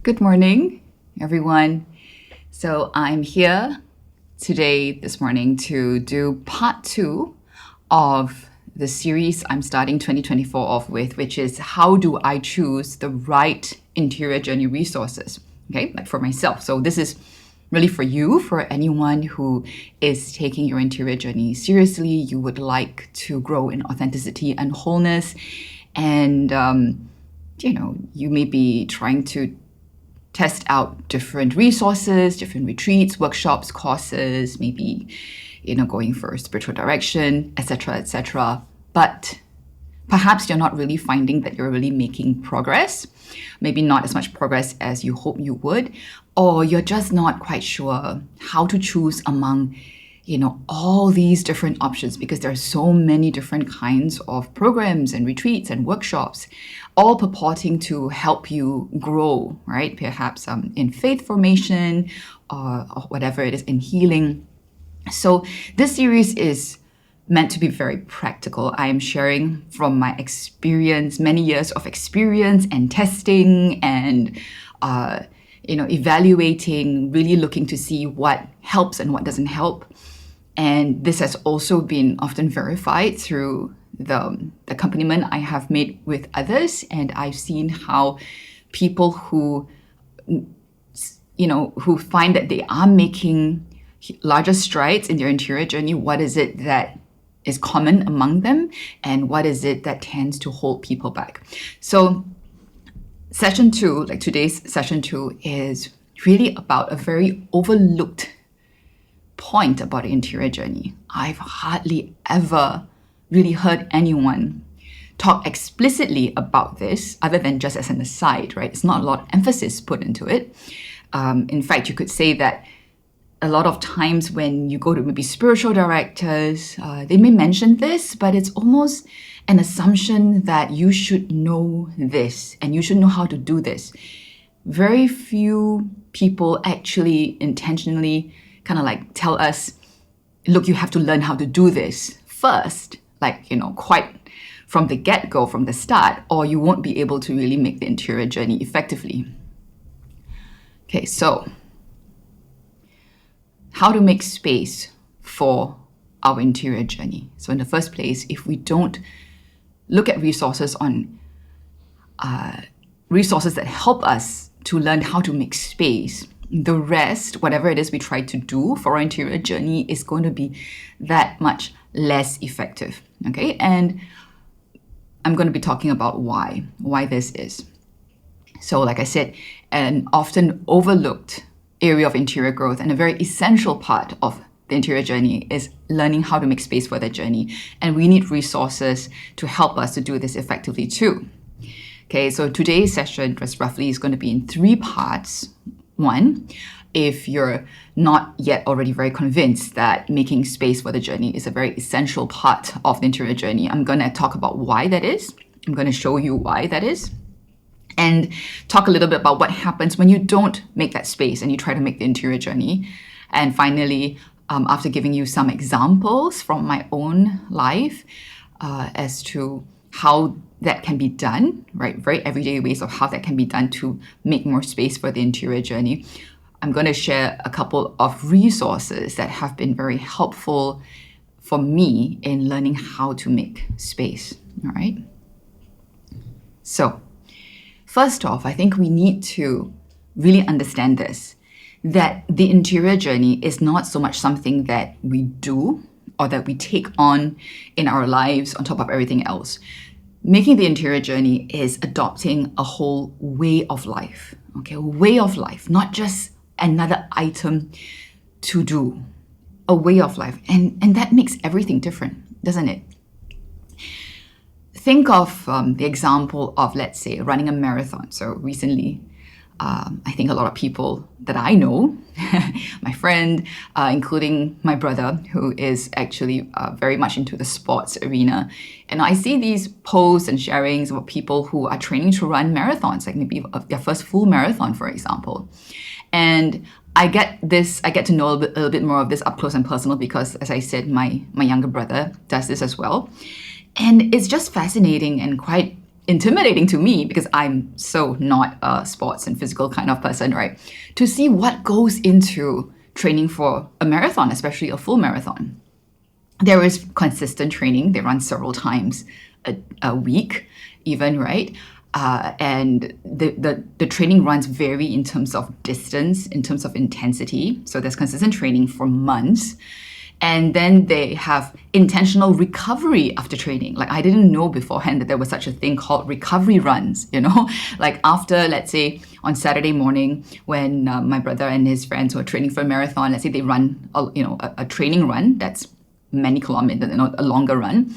Good morning, everyone. So I'm here this morning, to do part 2 of the series I'm starting 2024 off with, which is how do I choose the right interior journey resources, okay, like for myself. So this is really for you, for anyone who is taking your interior journey seriously. You would like to grow in authenticity and wholeness, and you may be trying to test out different resources, different retreats, workshops, courses, maybe, going for a spiritual direction, etc., etc. But perhaps you're not really finding that you're really making progress, maybe not as much progress as you hope you would, or you're just not quite sure how to choose among all these different options, because there are so many different kinds of programs and retreats and workshops, all purporting to help you grow, right? Perhaps in faith formation or whatever it is, in healing. So this series is meant to be very practical. I am sharing from my experience, many years of experience and testing and evaluating, really looking to see what helps and what doesn't help. And this has also been often verified through the accompaniment I have made with others. And I've seen how people who find that they are making larger strides in their interior journey, what is it that is common among them, and what is it that tends to hold people back. So session 2, like today's session 2, is really about a very overlooked point about the interior journey. I've hardly ever really heard anyone talk explicitly about this, other than just as an aside, right? It's not a lot of emphasis put into it. In fact, you could say that a lot of times when you go to maybe spiritual directors, they may mention this, but it's almost an assumption that you should know this and you should know how to do this. Very few people actually intentionally kind of like tell us, look, you have to learn how to do this first, quite from the get-go, from the start, or you won't be able to really make the interior journey effectively. Okay, so how to make space for our interior journey. So in the first place, if we don't look at resources that help us to learn how to make space, the rest, whatever it is we try to do for our interior journey, is going to be that much less effective, okay? And I'm going to be talking about why this is. So like I said, an often overlooked area of interior growth and a very essential part of the interior journey is learning how to make space for that journey. And we need resources to help us to do this effectively too. Okay, so today's session, just roughly, is going to be in 3 parts. 1, if you're not yet already very convinced that making space for the journey is a very essential part of the interior journey, I'm going to talk about why that is. I'm going to show you why that is, and talk a little bit about what happens when you don't make that space and you try to make the interior journey. And finally, after giving you some examples from my own life as to how that can be done, right? Very everyday ways of how that can be done to make more space for the interior journey. I'm going to share a couple of resources that have been very helpful for me in learning how to make space, all right? So first off, I think we need to really understand this, that the interior journey is not so much something that we do or that we take on in our lives on top of everything else. Making the interior journey is adopting a whole way of life, okay? A way of life, not just another item to do, a way of life. And that makes everything different, doesn't it? Think of the example of, let's say, running a marathon. So recently, I think a lot of people that I know, my friend, including my brother, who is actually very much into the sports arena. And I see these posts and sharings about people who are training to run marathons, like maybe their first full marathon, for example. And I get to know a little bit more of this up close and personal because, as I said, my younger brother does this as well. And it's just fascinating and quite intimidating to me because I'm so not a sports and physical kind of person, right? To see what goes into training for a marathon, especially a full marathon. There is consistent training. They run several times a week, even, right? And the training runs vary in terms of distance, in terms of intensity. So there's consistent training for months. And then they have intentional recovery after training. Like, I didn't know beforehand that there was such a thing called recovery runs, like after, let's say, on Saturday morning when my brother and his friends were training for a marathon, let's say they run, a training run that's many kilometers, a longer run.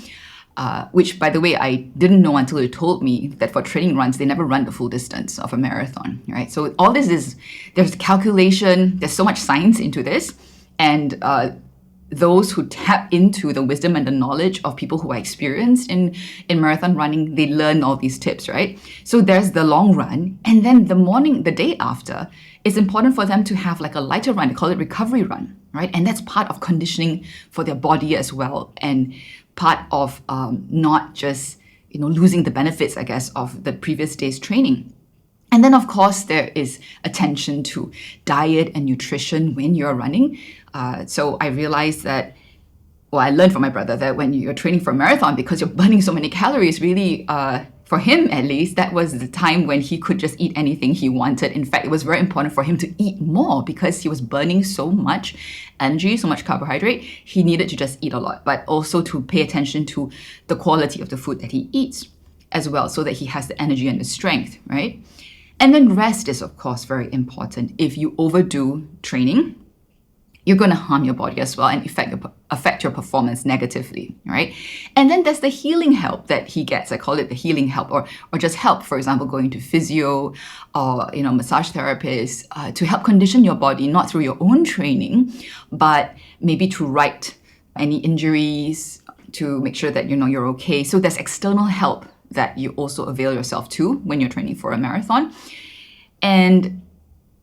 Which, by the way, I didn't know until you told me that for training runs, they never run the full distance of a marathon, right? So all this there's calculation, there's so much science into this. And those who tap into the wisdom and the knowledge of people who are experienced in marathon running, they learn all these tips, right? So there's the long run. And then the day after, it's important for them to have like a lighter run. They call it recovery run, right? And that's part of conditioning for their body as well. And part of not just, losing the benefits, I guess, of the previous day's training. And then, of course, there is attention to diet and nutrition when you're running. So I realized that, I learned from my brother that when you're training for a marathon, because you're burning so many calories, really, for him at least, that was the time when he could just eat anything he wanted. In fact, it was very important for him to eat more because he was burning so much energy, so much carbohydrate. He needed to just eat a lot, but also to pay attention to the quality of the food that he eats as well, so that he has the energy and the strength, right? And then rest is, of course, very important. If you overdo training, you're going to harm your body as well and affect your performance negatively, right? And then there's the healing help that he gets. I call it the healing help, or just help. For example, going to physio or massage therapists to help condition your body, not through your own training, but maybe to right any injuries, to make sure that you're okay. So there's external help that you also avail yourself to when you're training for a marathon. And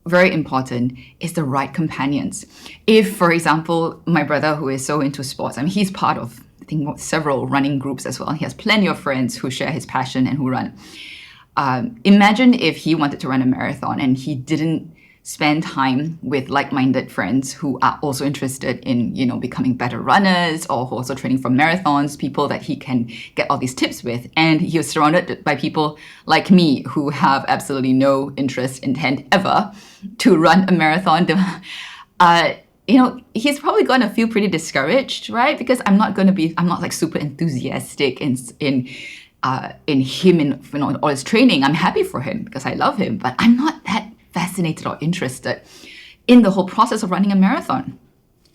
very important is the right companions. If, for example, my brother, who is so into sports, he's part of, I think, several running groups as well. He has plenty of friends who share his passion and who run. Imagine if he wanted to run a marathon and he didn't spend time with like-minded friends who are also interested in, becoming better runners, or who are also training for marathons, people that he can get all these tips with. And he was surrounded by people like me who have absolutely no interest, intent ever to run a marathon. He's probably going to feel pretty discouraged, right? Because I'm not like super enthusiastic in him and all his training. I'm happy for him because I love him, but I'm not that fascinated or interested in the whole process of running a marathon.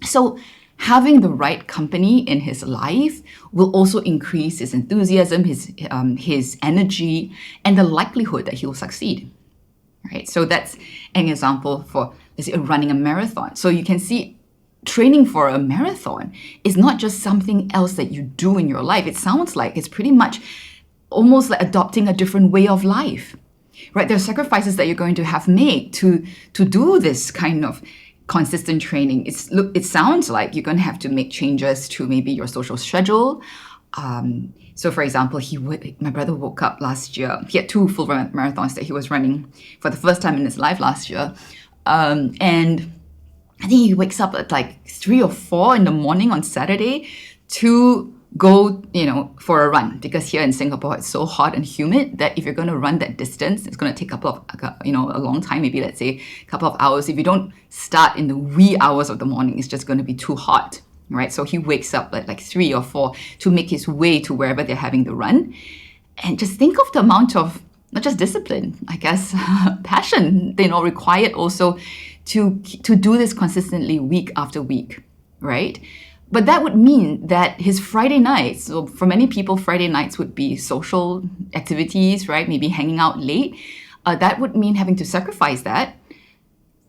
So having the right company in his life will also increase his enthusiasm, his energy, and the likelihood that he will succeed. Right? So that's an example for, let's say, running a marathon. So you can see training for a marathon is not just something else that you do in your life. It sounds like it's pretty much almost like adopting a different way of life. Right? There are sacrifices that you're going to have made to do this kind of consistent training. It sounds like you're going to have to make changes to maybe your social schedule. So, for example, my brother woke up last year. He had 2 full marathons that he was running for the first time in his life last year, and I think he wakes up at like 3 or 4 in the morning on Saturday to go, for a run, because here in Singapore, it's so hot and humid that if you're going to run that distance, it's going to take a long time, maybe let's say a couple of hours. If you don't start in the wee hours of the morning, it's just going to be too hot, right? So he wakes up at like 3 or 4 to make his way to wherever they're having the run. And just think of the amount of, not just discipline, I guess, passion, required also to do this consistently week after week, right? But that would mean that his Friday nights, so for many people, Friday nights would be social activities, right? Maybe hanging out late. That would mean having to sacrifice that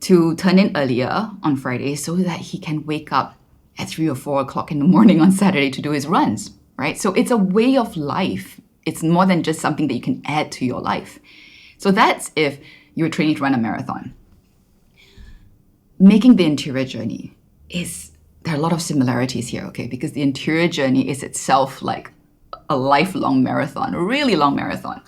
to turn in earlier on Friday so that he can wake up at 3 or 4 o'clock in the morning on Saturday to do his runs, right? So it's a way of life. It's more than just something that you can add to your life. So that's if you're training to run a marathon. Making the interior journey there are a lot of similarities here, okay? Because the interior journey is itself like a lifelong marathon, a really long marathon.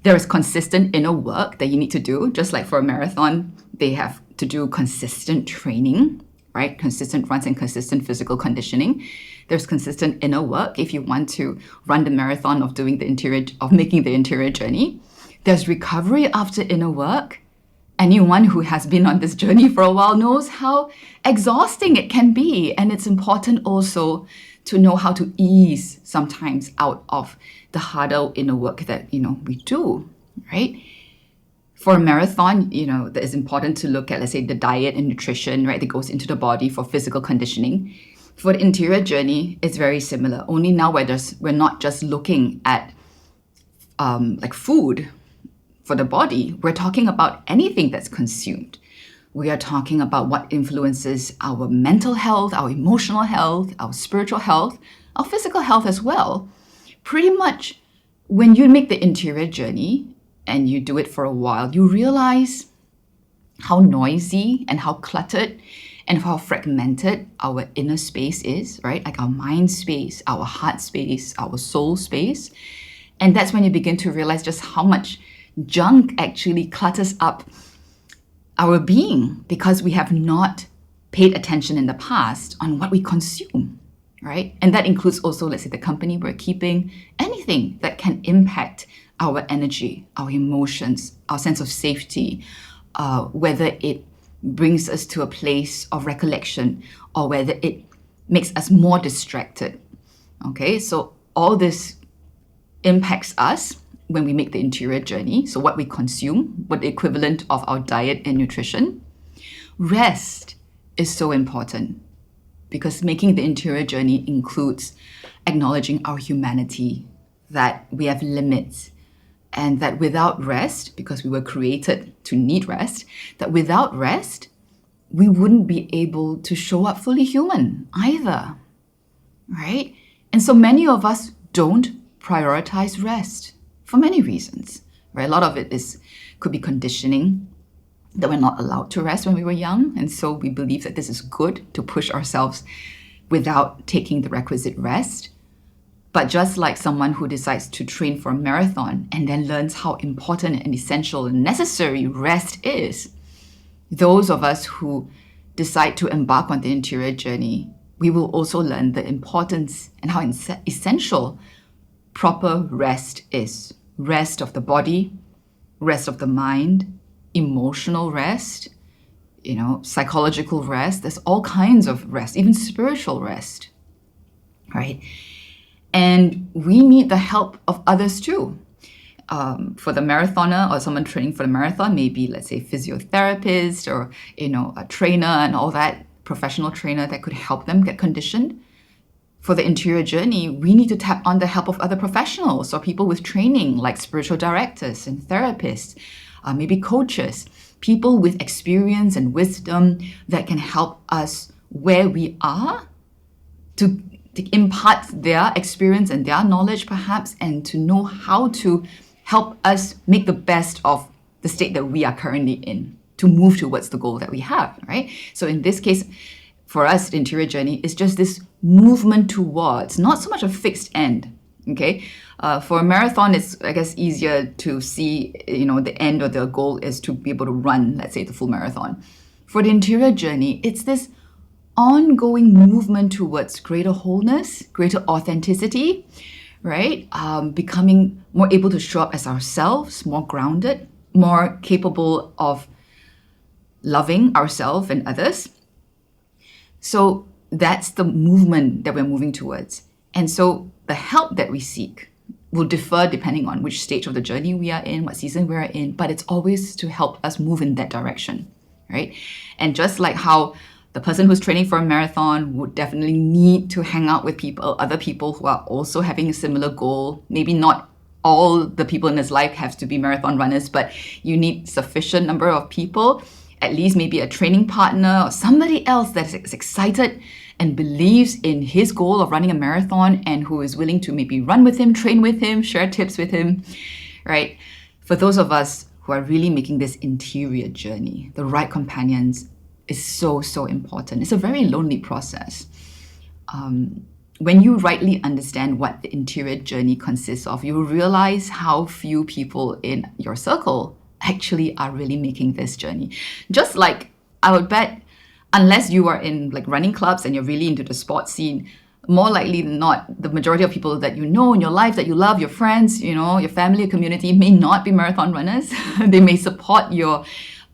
There is consistent inner work that you need to do. Just like for a marathon, they have to do consistent training, right? Consistent runs and consistent physical conditioning. There's consistent inner work if you want to run the marathon of making the interior journey. There's recovery after inner work. Anyone who has been on this journey for a while knows how exhausting it can be. And it's important also to know how to ease sometimes out of the harder inner work that, we do, right? For a marathon, it's important to look at, let's say, the diet and nutrition, right, that goes into the body for physical conditioning. For the interior journey, it's very similar. Only now we're not just looking at like food for the body. We're talking about anything that's consumed. We are talking about what influences our mental health, our emotional health, our spiritual health, our physical health as well. Pretty much when you make the interior journey and you do it for a while, you realize how noisy and how cluttered and how fragmented our inner space is, right? Like our mind space, our heart space, our soul space. And that's when you begin to realize just how much junk actually clutters up our being because we have not paid attention in the past on what we consume, right? And that includes also, let's say, the company we're keeping, anything that can impact our energy, our emotions, our sense of safety, whether it brings us to a place of recollection or whether it makes us more distracted. Okay, so all this impacts us when we make the interior journey. So what we consume, what the equivalent of our diet and nutrition. Rest is so important because making the interior journey includes acknowledging our humanity, that we have limits, and that without rest, because we were created to need rest, that without rest, we wouldn't be able to show up fully human either, right? And so many of us don't prioritize rest for many reasons, right? A lot of it could be conditioning, that we're not allowed to rest when we were young. And so we believe that this is good to push ourselves without taking the requisite rest. But just like someone who decides to train for a marathon and then learns how important and essential and necessary rest is, those of us who decide to embark on the interior journey, we will also learn the importance and how essential proper rest is. Rest of the body, rest of the mind, emotional rest, psychological rest. There's all kinds of rest, even spiritual rest, right? And we need the help of others too. For the marathoner or someone training for the marathon, maybe, let's say, physiotherapist or, a trainer and all that, professional trainer that could help them get conditioned. For the interior journey, we need to tap on the help of other professionals or people with training like spiritual directors and therapists, maybe coaches, people with experience and wisdom that can help us where we are to impart their experience and their knowledge perhaps, and to know how to help us make the best of the state that we are currently in to move towards the goal that we have, right? So in this case, for us, the interior journey is just this movement towards, not so much a fixed end, okay? For a marathon, it's, I guess, easier to see, the end or the goal is to be able to run, let's say, the full marathon. For the interior journey, it's this ongoing movement towards greater wholeness, greater authenticity, right? Becoming more able to show up as ourselves, more grounded, more capable of loving ourselves and others. So that's the movement that we're moving towards. And so the help that we seek will differ depending on which stage of the journey we are in, what season we're in, but it's always to help us move in that direction, right? And just like how the person who's training for a marathon would definitely need to hang out with other people who are also having a similar goal. Maybe not all the people in his life have to be marathon runners, but you need sufficient number of people, at least maybe a training partner or somebody else that's excited and believes in his goal of running a marathon and who is willing to maybe run with him, train with him, share tips with him, right? For those of us who are really making this interior journey, the right companions is so, so important. It's a very lonely process. when you rightly understand what the interior journey consists of, you will realize how few people in your circle actually are really making this journey. Just like I would bet, unless you are in like running clubs and you're really into the sports scene, more likely than not, the majority of people that you know in your life, that you love, your friends, your family, your community, may not be marathon runners. They may support your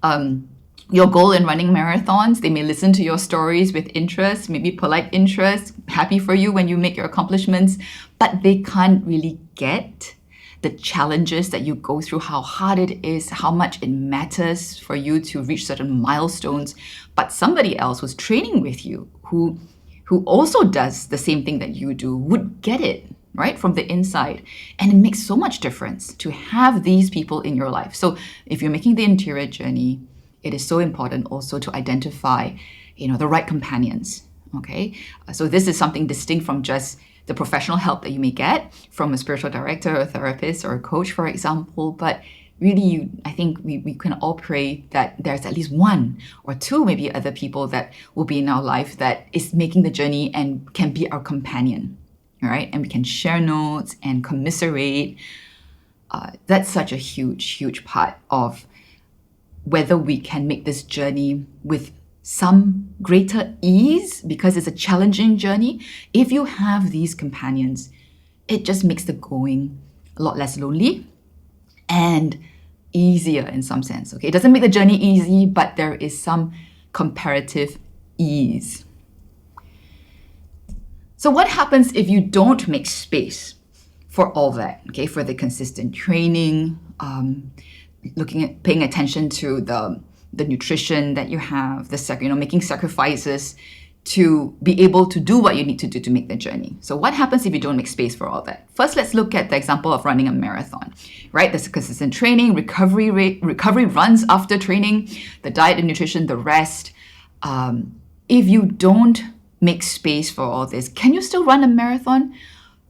goal in running marathons. They may listen to your stories with interest, maybe polite interest, happy for you when you make your accomplishments, but they can't really get the challenges that you go through, how hard it is, how much it matters for you to reach certain milestones. But somebody else who's training with you, who also does the same thing that you do, would get it, right, from the inside. And it makes so much difference to have these people in your life. So if you're making the interior journey, it is so important also to identify, the right companions, okay? So this is something distinct from just the professional help that you may get from a spiritual director, a therapist, or a coach, for example. But really, I think we can all pray that there's at least one or two, maybe other people that will be in our life that is making the journey and can be our companion, all right? And we can share notes and commiserate. That's such a huge, huge part of whether we can make this journey with some greater ease, because it's a challenging journey. If you have these companions, it just makes the going a lot less lonely and easier in some sense. Okay, it doesn't make the journey easy, but there is some comparative ease. So what happens if you don't make space for all that? Okay, for the consistent training, paying attention to the nutrition that you have, making sacrifices to be able to do what you need to do to make the journey. So what happens if you don't make space for all that? First, let's look at the example of running a marathon, right? There's consistent training, recovery runs after training, the diet and nutrition, the rest. If you don't make space for all this, can you still run a marathon?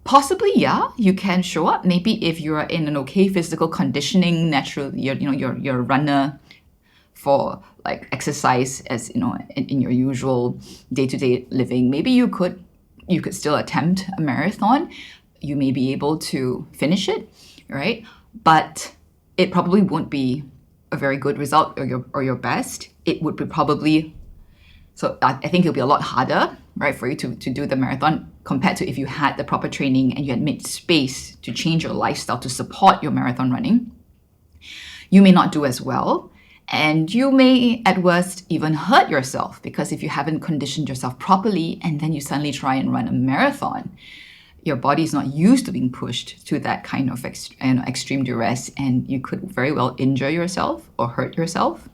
Possibly, yeah, you can show up. Maybe if you are in an okay physical conditioning, naturally, you're a runner for like exercise as in your usual day-to-day living. Maybe you could still attempt a marathon. You may be able to finish it, right? But it probably won't be a very good result or your best. It would be probably. So I think it'll be a lot harder, right, for you to do the marathon compared to if you had the proper training and you had made space to change your lifestyle to support your marathon running. You may not do as well, and you may at worst even hurt yourself, because if you haven't conditioned yourself properly and then you suddenly try and run a marathon, your body is not used to being pushed to that kind of extreme duress, and you could very well injure yourself or hurt yourself.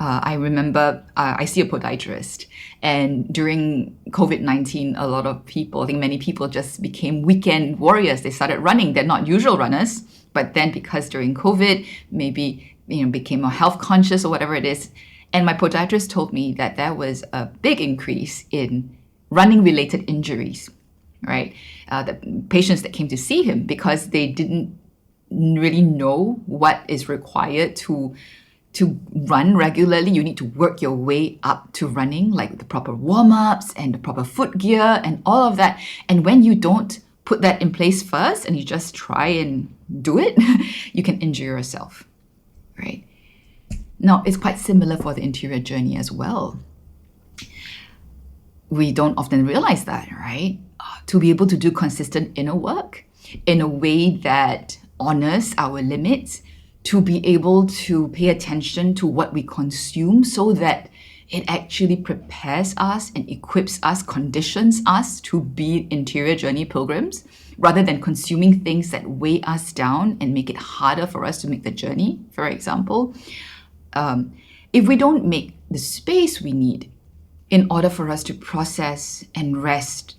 I remember I see a podiatrist, and during COVID-19, a lot of people, I think many people just became weekend warriors. They started running. They're not usual runners, but then because during COVID, maybe became more health conscious or whatever it is. And my podiatrist told me that there was a big increase in running related injuries, right? The patients that came to see him, because they didn't really know what is required to run regularly. You need to work your way up to running, like the proper warm-ups and the proper foot gear and all of that. And when you don't put that in place first and you just try and do it, you can injure yourself, right? Now, it's quite similar for the interior journey as well. We don't often realize that, right? To be able to do consistent inner work in a way that honors our limits, to be able to pay attention to what we consume so that it actually prepares us and equips us, conditions us to be interior journey pilgrims, rather than consuming things that weigh us down and make it harder for us to make the journey, for example. If we don't make the space we need in order for us to process and rest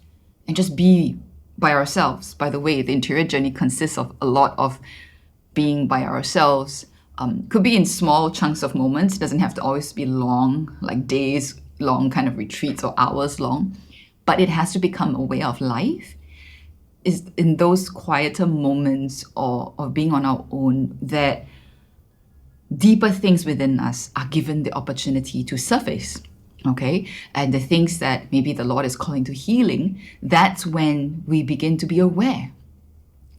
and just be by ourselves. By the way, the interior journey consists of a lot of being by ourselves. Could be in small chunks of moments. It doesn't have to always be long, like days long kind of retreats or hours long, but it has to become a way of life. Is in those quieter moments of being on our own that deeper things within us are given the opportunity to surface. okay? And the things that maybe the Lord is calling to healing, that's when we begin to be aware.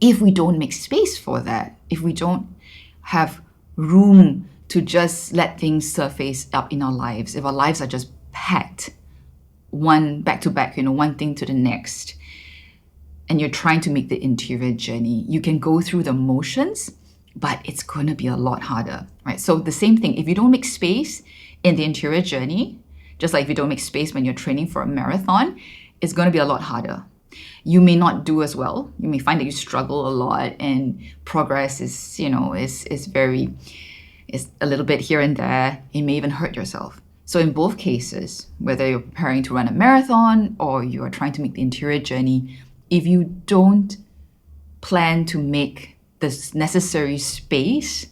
If we don't make space for that, if we don't have room to just let things surface up in our lives, if our lives are just packed, one back to back, one thing to the next, and you're trying to make the interior journey, you can go through the motions, but it's going to be a lot harder, right? So the same thing, if you don't make space in the interior journey, just like if you don't make space when you're training for a marathon, it's going to be a lot harder. You may not do as well. You may find that you struggle a lot, and progress is a little bit here and there. It may even hurt yourself. So in both cases, whether you're preparing to run a marathon or you are trying to make the interior journey, if you don't plan to make this necessary space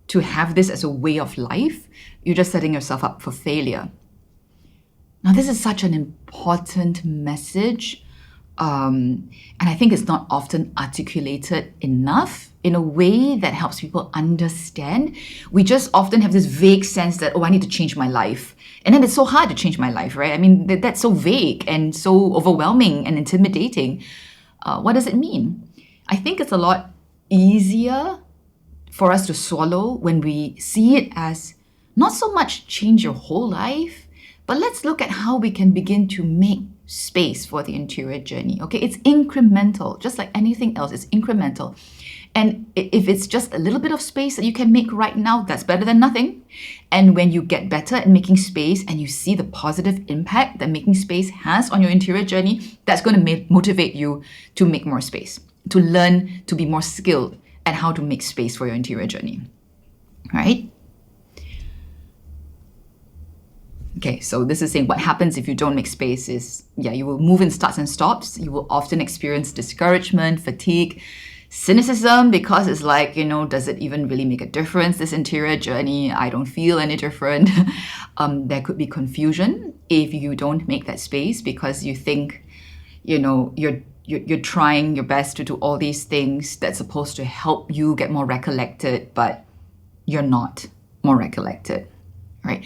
to have this as a way of life, you're just setting yourself up for failure. Now, this is such an important message, and I think it's not often articulated enough in a way that helps people understand. We just often have this vague sense that, I need to change my life. And then it's so hard to change my life, right? I mean, that's so vague and so overwhelming and intimidating. What does it mean? I think it's a lot easier for us to swallow when we see it as not so much change your whole life, but let's look at how we can begin to make space for the interior journey. Okay, it's incremental, just like anything else, it's incremental. And if it's just a little bit of space that you can make right now, that's better than nothing. And when you get better at making space and you see the positive impact that making space has on your interior journey, that's going to motivate you to make more space, to learn to be more skilled at how to make space for your interior journey, right? Okay, so this is saying what happens if you don't make space is, you will move in starts and stops. You will often experience discouragement, fatigue, cynicism, because it's like, does it even really make a difference, this interior journey? I don't feel any different. There could be confusion if you don't make that space because you think, you're trying your best to do all these things that's supposed to help you get more recollected, but you're not more recollected, right?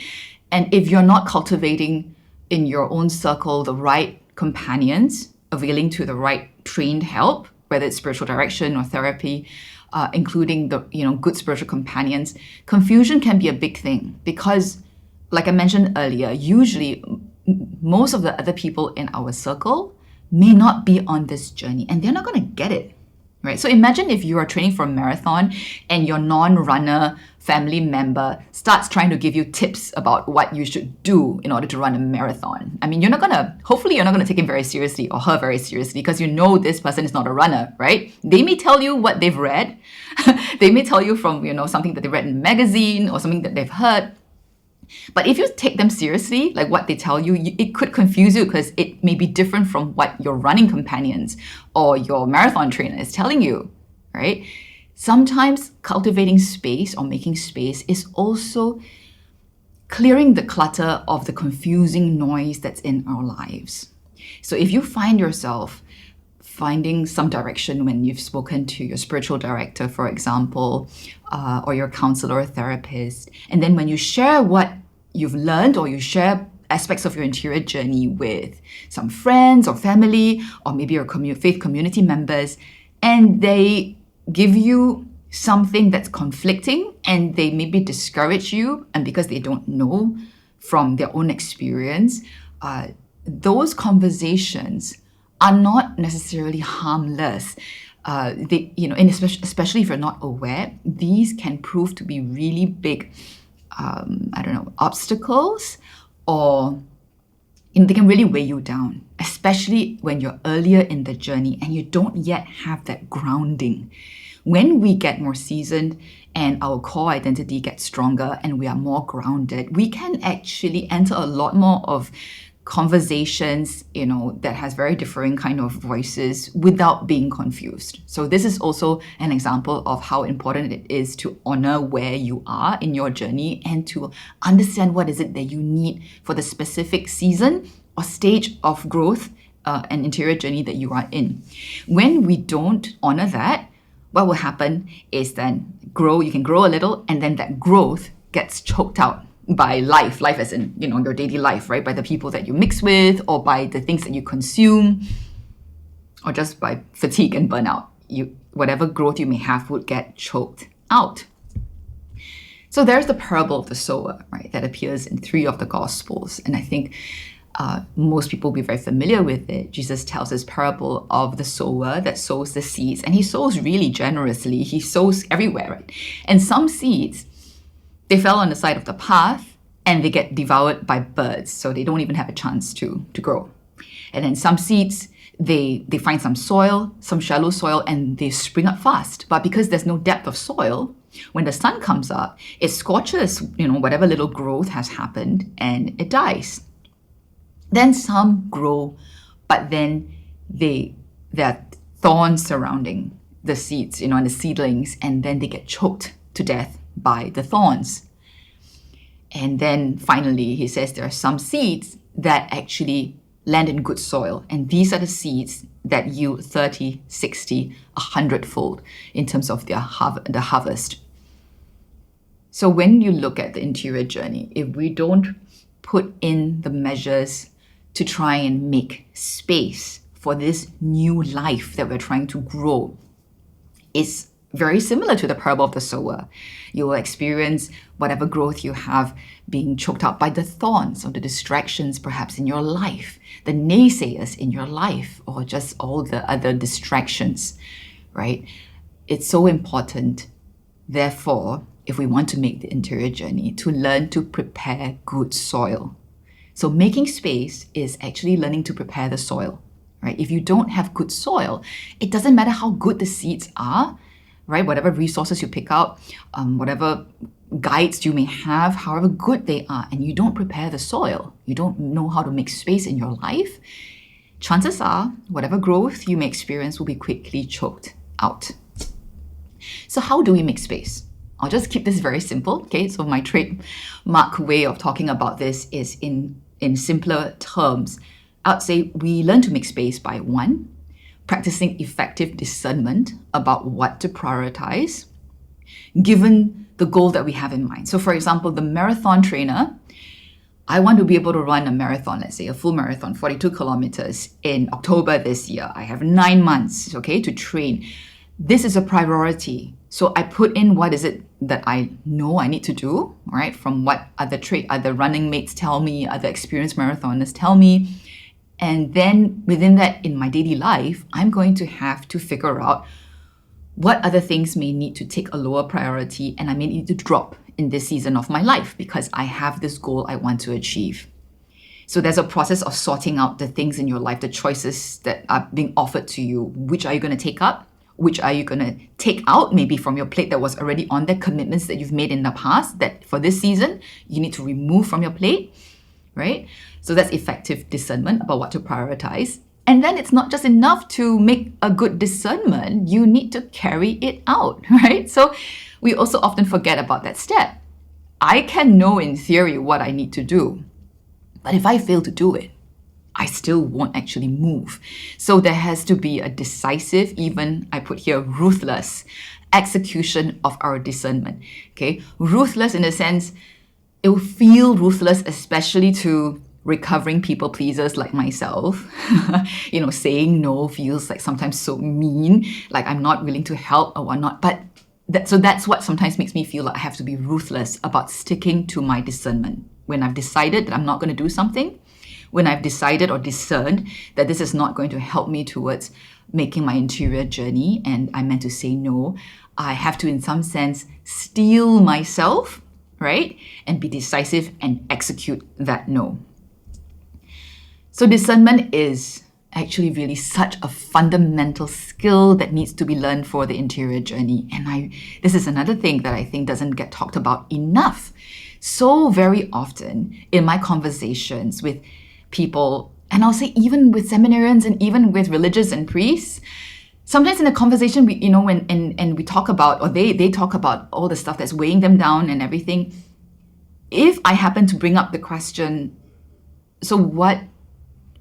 And if you're not cultivating in your own circle the right companions, availing to the right trained help, whether it's spiritual direction or therapy, including the good spiritual companions, confusion can be a big thing because, like I mentioned earlier, usually most of the other people in our circle may not be on this journey and they're not going to get it, right? So imagine if you are training for a marathon and your non-runner family member starts trying to give you tips about what you should do in order to run a marathon. I mean, hopefully you're not going to take him very seriously or her very seriously because this person is not a runner, right? They may tell you what they've read. They may tell you from, something that they read in a magazine or something that they've heard. But if you take them seriously, like what they tell you, it could confuse you because it may be different from what your running companions or your marathon trainer is telling you, right? Sometimes cultivating space or making space is also clearing the clutter of the confusing noise that's in our lives. So if you find yourself finding some direction when you've spoken to your spiritual director, for example, or your counselor or therapist, and then when you share what you've learned or you share aspects of your interior journey with some friends or family or maybe your faith community members, and they give you something that's conflicting and they maybe discourage you, and because they don't know from their own experience, those conversations are not necessarily harmless. And especially if you're not aware, these can prove to be really big, obstacles, or they can really weigh you down, especially when you're earlier in the journey and you don't yet have that grounding. When we get more seasoned and our core identity gets stronger and we are more grounded, we can actually enter a lot more of conversations, that has very differing kind of voices without being confused. So this is also an example of how important it is to honor where you are in your journey and to understand what is it that you need for the specific season or stage of growth and interior journey that you are in. When we don't honor that, what will happen is then you can grow a little and then that growth gets choked out by life as in, your daily life, right? By the people that you mix with, or by the things that you consume, or just by fatigue and burnout. Whatever growth you may have would get choked out. So there's the parable of the sower, right? That appears in 3 of the Gospels. And I think most people will be very familiar with it. Jesus tells this parable of the sower that sows the seeds, and he sows really generously. He sows everywhere, right? And some seeds, they fell on the side of the path and they get devoured by birds, so they don't even have a chance to grow. And then some seeds, they find some soil, some shallow soil, and they spring up fast. But because there's no depth of soil, when the sun comes up, it scorches, whatever little growth has happened, and it dies. Then some grow, but then there are thorns surrounding the seeds, and the seedlings, and then they get choked to death by the thorns. And then finally, he says there are some seeds that actually land in good soil. And these are the seeds that yield 30, 60, 100-fold in terms of the harvest. So when you look at the interior journey, if we don't put in the measures to try and make space for this new life that we're trying to grow, it's very similar to the parable of the sower. You will experience whatever growth you have being choked out by the thorns or the distractions perhaps in your life, the naysayers in your life, or just all the other distractions, right? It's so important, therefore, if we want to make the interior journey, to learn to prepare good soil. So making space is actually learning to prepare the soil, right? If you don't have good soil, it doesn't matter how good the seeds are, right? Whatever resources you pick out, whatever guides you may have, however good they are, and you don't prepare the soil, you don't know how to make space in your life, chances are whatever growth you may experience will be quickly choked out. So how do we make space? I'll just keep this very simple, okay? So my trademark way of talking about this is in simpler terms. I'd say we learn to make space by 1, practicing effective discernment about what to prioritize, given the goal that we have in mind. So for example, the marathon trainer, I want to be able to run a marathon, let's say a full marathon, 42 kilometers in October this year. I have 9 months, okay, to train. This is a priority. So I put in what is it that I know I need to do, right? From what other running mates tell me, other experienced marathoners tell me. And then within that, in my daily life, I'm going to have to figure out what other things may need to take a lower priority and I may need to drop in this season of my life because I have this goal I want to achieve. So there's a process of sorting out the things in your life, the choices that are being offered to you. Which are you going to take up? Which are you going to take out maybe from your plate that was already on there, commitments that you've made in the past that for this season, you need to remove from your plate, right? So that's effective discernment about what to prioritize. And then it's not just enough to make a good discernment, you need to carry it out, right? So we also often forget about that step. I can know in theory what I need to do, but if I fail to do it, I still won't actually move. So there has to be a decisive, even I put here ruthless execution of our discernment, okay? Ruthless in the sense, it will feel ruthless, especially to recovering people pleasers like myself. Saying no feels like sometimes so mean, like I'm not willing to help or whatnot. But that's what sometimes makes me feel like I have to be ruthless about sticking to my discernment. When I've decided that I'm not going to do something, when I've decided or discerned that this is not going to help me towards making my interior journey and I'm meant to say no, I have to, in some sense, steel myself, right? And be decisive and execute that no. So discernment is actually really such a fundamental skill that needs to be learned for the interior journey. And this is another thing that I think doesn't get talked about enough. So very often in my conversations with people, and I'll say even with seminarians and even with religious and priests, sometimes in a conversation, when we talk about, or they talk about all the stuff that's weighing them down and everything, if I happen to bring up the question, so what,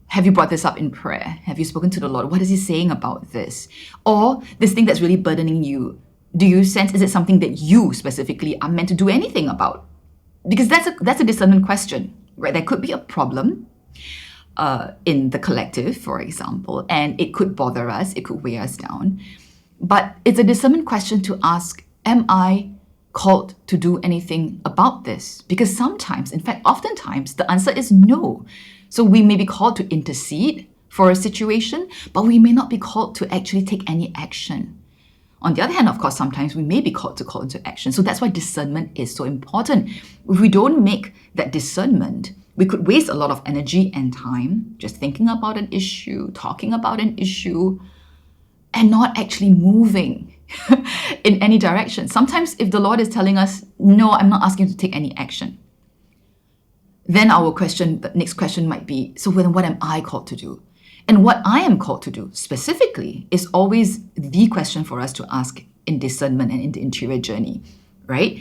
have you brought this up in prayer? Have you spoken to the Lord? What is he saying about this? Or this thing that's really burdening you, do you sense, is it something that you specifically are meant to do anything about? Because that's a discernment question, right? There could be a problem in the collective, for example, and it could bother us, it could weigh us down. But it's a discernment question to ask, am I called to do anything about this? Because sometimes, in fact, oftentimes, the answer is no. So we may be called to intercede for a situation, but we may not be called to actually take any action. On the other hand, of course, sometimes we may be called to call into action. So that's why discernment is so important. If we don't make that discernment, we could waste a lot of energy and time just thinking about an issue, talking about an issue, and not actually moving in any direction. Sometimes if the Lord is telling us, no, I'm not asking you to take any action, then the next question might be, so then what am I called to do? And what I am called to do specifically is always the question for us to ask in discernment and in the interior journey, right?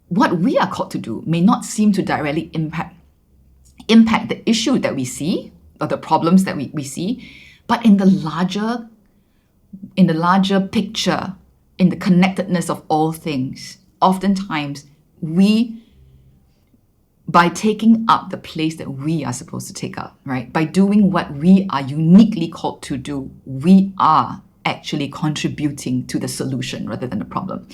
What we are called to do may not seem to directly impact the issue that we see or the problems that we see, but in the larger picture, in the connectedness of all things, oftentimes by taking up the place that we are supposed to take up, right? By doing what we are uniquely called to do, we are actually contributing to the solution rather than the problem.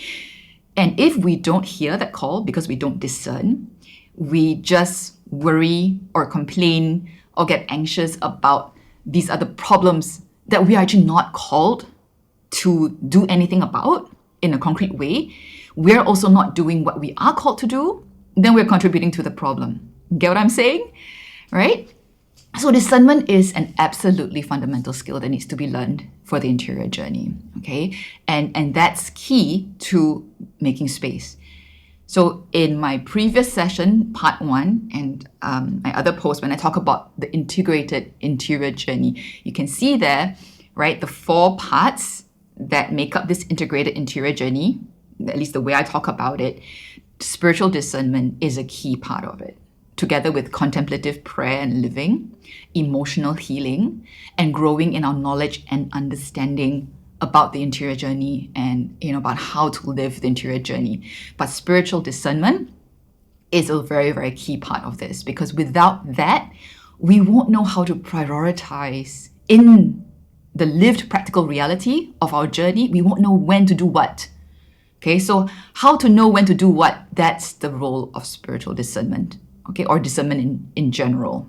And if we don't hear that call because we don't discern, we just worry or complain or get anxious about these other problems that we are actually not called to do anything about in a concrete way. We're also not doing what we are called to do, then we're contributing to the problem. Get what I'm saying? Right? So discernment is an absolutely fundamental skill that needs to be learned for the interior journey. Okay? And that's key to making space. So in my previous session, part 1, and my other post, when I talk about the integrated interior journey, you can see there, right, the 4 parts that make up this integrated interior journey, at least the way I talk about it. Spiritual discernment is a key part of it, together with contemplative prayer and living, emotional healing, and growing in our knowledge and understanding about the interior journey and about how to live the interior journey. But spiritual discernment is a very, very key part of this, because without that, we won't know how to prioritize in the lived practical reality of our journey. We won't know when to do what. Okay, so how to know when to do what, that's the role of spiritual discernment, okay, or discernment in general.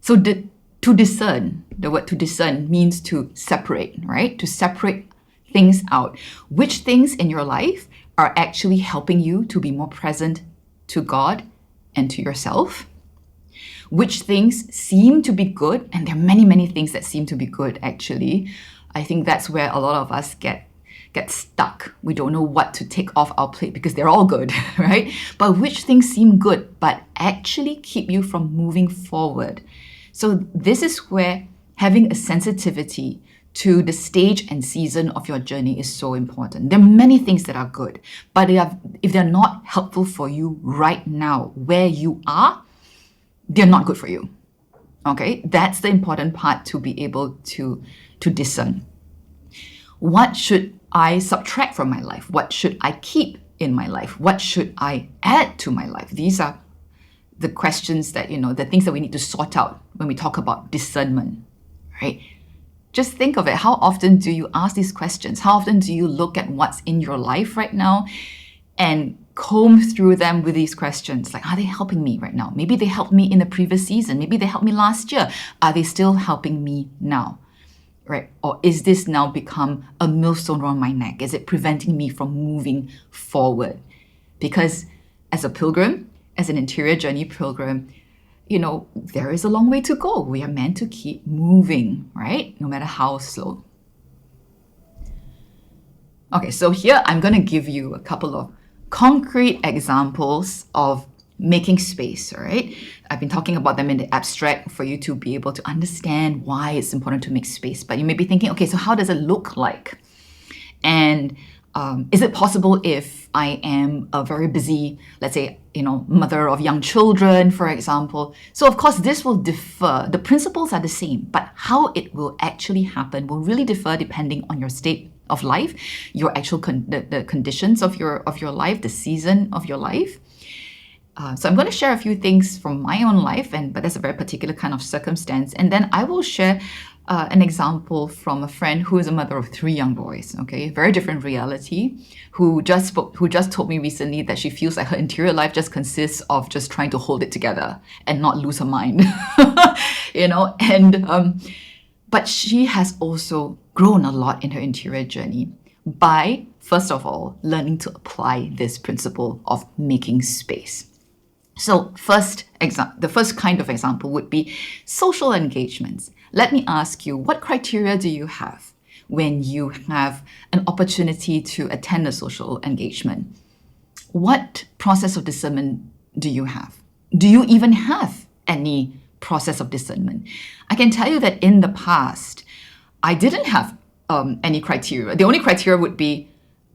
So to discern, the word to discern means to separate, right? To separate things out. Which things in your life are actually helping you to be more present to God and to yourself? Which things seem to be good, and there are many, many things that seem to be good actually. I think that's where a lot of us get stuck. We don't know what to take off our plate because they're all good, right? But which things seem good but actually keep you from moving forward? So this is where having a sensitivity to the stage and season of your journey is so important. There are many things that are good, but if they're not helpful for you right now, where you are, they're not good for you. Okay, that's the important part to be able to discern. What should I subtract from my life? What should I keep in my life? What should I add to my life? These are the questions that, the things that we need to sort out when we talk about discernment, right? Just think of it. How often do you ask these questions? How often do you look at what's in your life right now and comb through them with these questions? Like, are they helping me right now? Maybe they helped me in the previous season. Maybe they helped me last year. Are they still helping me now? Right? Or is this now become a millstone around my neck? Is it preventing me from moving forward? Because as a pilgrim, as an interior journey pilgrim, there is a long way to go. We are meant to keep moving, right? No matter how slow. Okay, so here I'm going to give you a couple of concrete examples of making space, all right? I've been talking about them in the abstract for you to be able to understand why it's important to make space. But you may be thinking, okay, so how does it look like? And is it possible if I am a very busy, let's say, mother of young children, for example? So of course, this will differ. The principles are the same, but how it will actually happen will really differ depending on your state of life, your actual the conditions of your life, the season of your life. So I'm going to share a few things from my own life, but that's a very particular kind of circumstance. And then I will share an example from a friend who is a mother of 3 young boys. Okay, very different reality. Who just told me recently that she feels like her interior life just consists of just trying to hold it together and not lose her mind. But she has also grown a lot in her interior journey by, first of all, learning to apply this principle of making space. So the first kind of example would be social engagements. Let me ask you, what criteria do you have when you have an opportunity to attend a social engagement? What process of discernment do you have? Do you even have any process of discernment? I can tell you that in the past, I didn't have any criteria. The only criteria would be,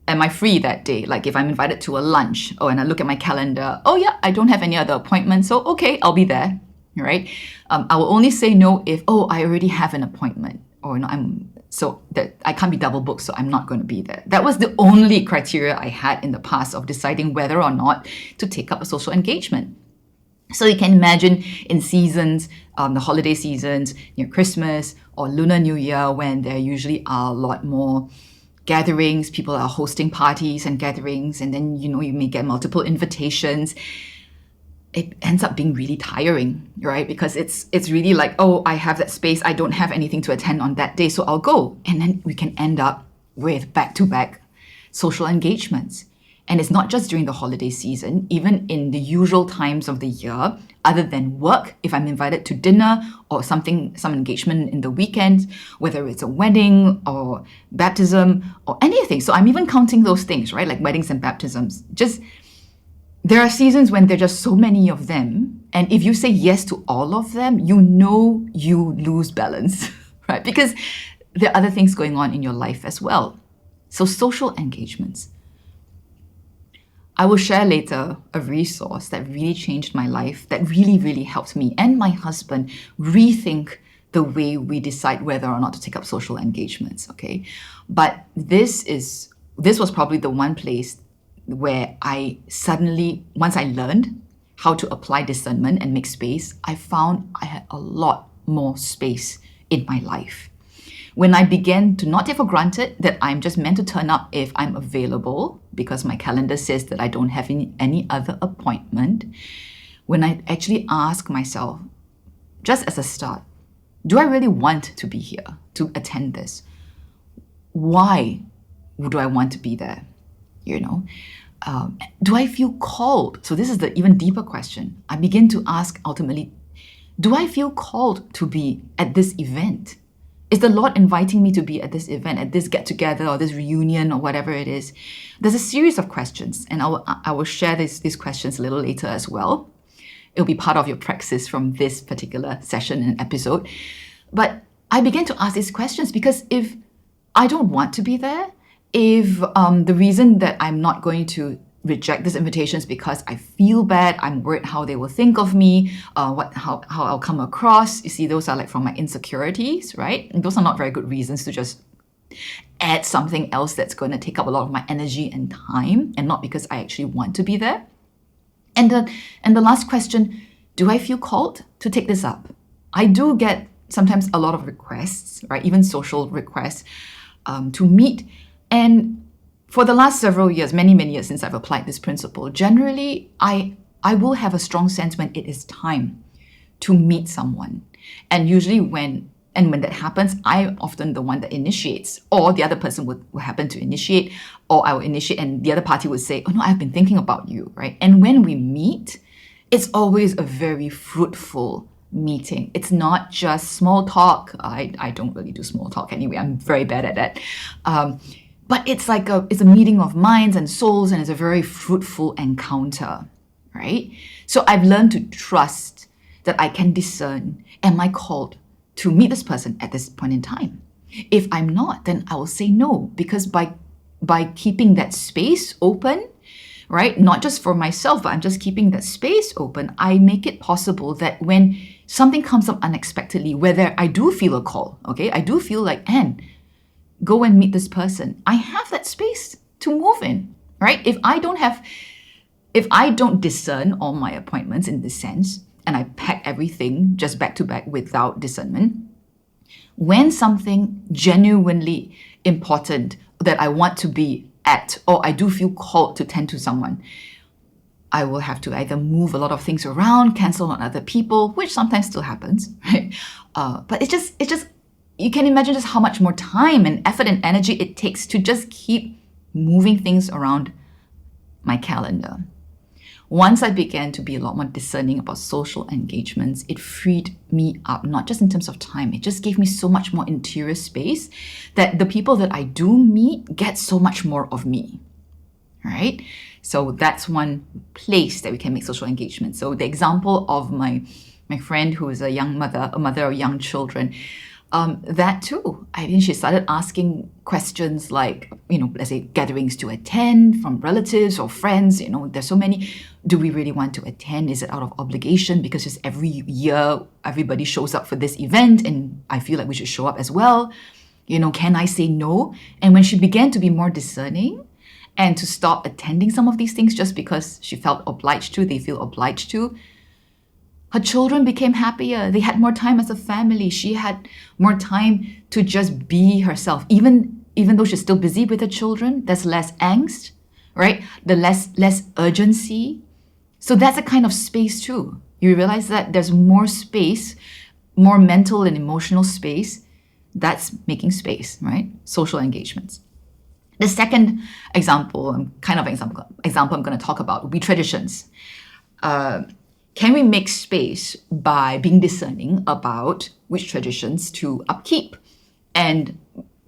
am I free that day? Like if I'm invited to a lunch, and I look at my calendar, I don't have any other appointments, so okay, I'll be there, right? I will only say no if, I already have an appointment, or so that I can't be double booked, so I'm not going to be there. That was the only criteria I had in the past of deciding whether or not to take up a social engagement. So you can imagine in seasons, the holiday seasons, near Christmas or Lunar New Year, when there usually are a lot more gatherings, people are hosting parties and gatherings, and then you may get multiple invitations. It ends up being really tiring, right? Because it's really like, I have that space, I don't have anything to attend on that day, so I'll go. And then we can end up with back-to-back social engagements. And it's not just during the holiday season, even in the usual times of the year, other than work, if I'm invited to dinner or some engagement in the weekend, whether it's a wedding or baptism or anything. So I'm even counting those things, right? Like weddings and baptisms. There are seasons when there are just so many of them. And if you say yes to all of them, you lose balance, right? Because there are other things going on in your life as well. So social engagements. I will share later a resource that really changed my life, that really, really helped me and my husband rethink the way we decide whether or not to take up social engagements, okay? But this was probably the one place where I suddenly, once I learned how to apply discernment and make space, I found I had a lot more space in my life. When I began to not take for granted that I'm just meant to turn up if I'm available, because my calendar says that I don't have any other appointment, when I actually ask myself, just as a start, do I really want to be here, to attend this? Why do I want to be there? Do I feel called? So this is the even deeper question. I begin to ask ultimately, do I feel called to be at this event? Is the Lord inviting me to be at this event, at this get-together or this reunion or whatever it is? There's a series of questions, and I will share these questions a little later as well. It'll be part of your praxis from this particular session and episode. But I began to ask these questions because if I don't want to be there, if the reason that I'm not going to reject this invitation is because I feel bad, I'm worried how they will think of me, how I'll come across. You see, those are like from my insecurities, right? And those are not very good reasons to just add something else that's going to take up a lot of my energy and time, and not because I actually want to be there. And the last question, do I feel called to take this up? I do get sometimes a lot of requests, right? Even social requests to meet. And for the last several years, many, many years since I've applied this principle, generally, I will have a strong sense when it is time to meet someone. And usually when that happens, I'm often the one that initiates, or the other person will happen to initiate, or I will initiate and the other party would say, no, I've been thinking about you, right? And when we meet, it's always a very fruitful meeting. It's not just small talk. I don't really do small talk anyway. I'm very bad at that. But it's a meeting of minds and souls, and it's a very fruitful encounter, right? So I've learned to trust that I can discern, am I called to meet this person at this point in time? If I'm not, then I will say no, because by keeping that space open, right? Not just for myself, but I'm just keeping that space open, I make it possible that when something comes up unexpectedly, whether I do feel a call, okay? I do feel like, Anne, go and meet this person, I have that space to move in, right? If I don't discern all my appointments in this sense, and I pack everything just back to back without discernment, when something genuinely important that I want to be at, or I do feel called to tend to someone, I will have to either move a lot of things around, cancel on other people, which sometimes still happens, right? But it's just, you can imagine just how much more time and effort and energy it takes to just keep moving things around my calendar. Once I began to be a lot more discerning about social engagements, it freed me up, not just in terms of time, it just gave me so much more interior space that the people that I do meet get so much more of me, right? So that's one place that we can make social engagement. So the example of my friend who is a mother of young children, that too, I think she started asking questions like, let's say gatherings to attend from relatives or friends, there's so many. Do we really want to attend? Is it out of obligation? Because just every year, everybody shows up for this event and I feel like we should show up as well. Can I say no? And when she began to be more discerning and to stop attending some of these things just because she felt obliged to, they feel obliged to, her children became happier. They had more time as a family. She had more time to just be herself. Even though she's still busy with her children, there's less angst, right? The less urgency. So that's a kind of space too. You realize that there's more space, more mental and emotional space. That's making space, right? Social engagements. The second example I'm going to talk about would be traditions. Can we make space by being discerning about which traditions to upkeep? And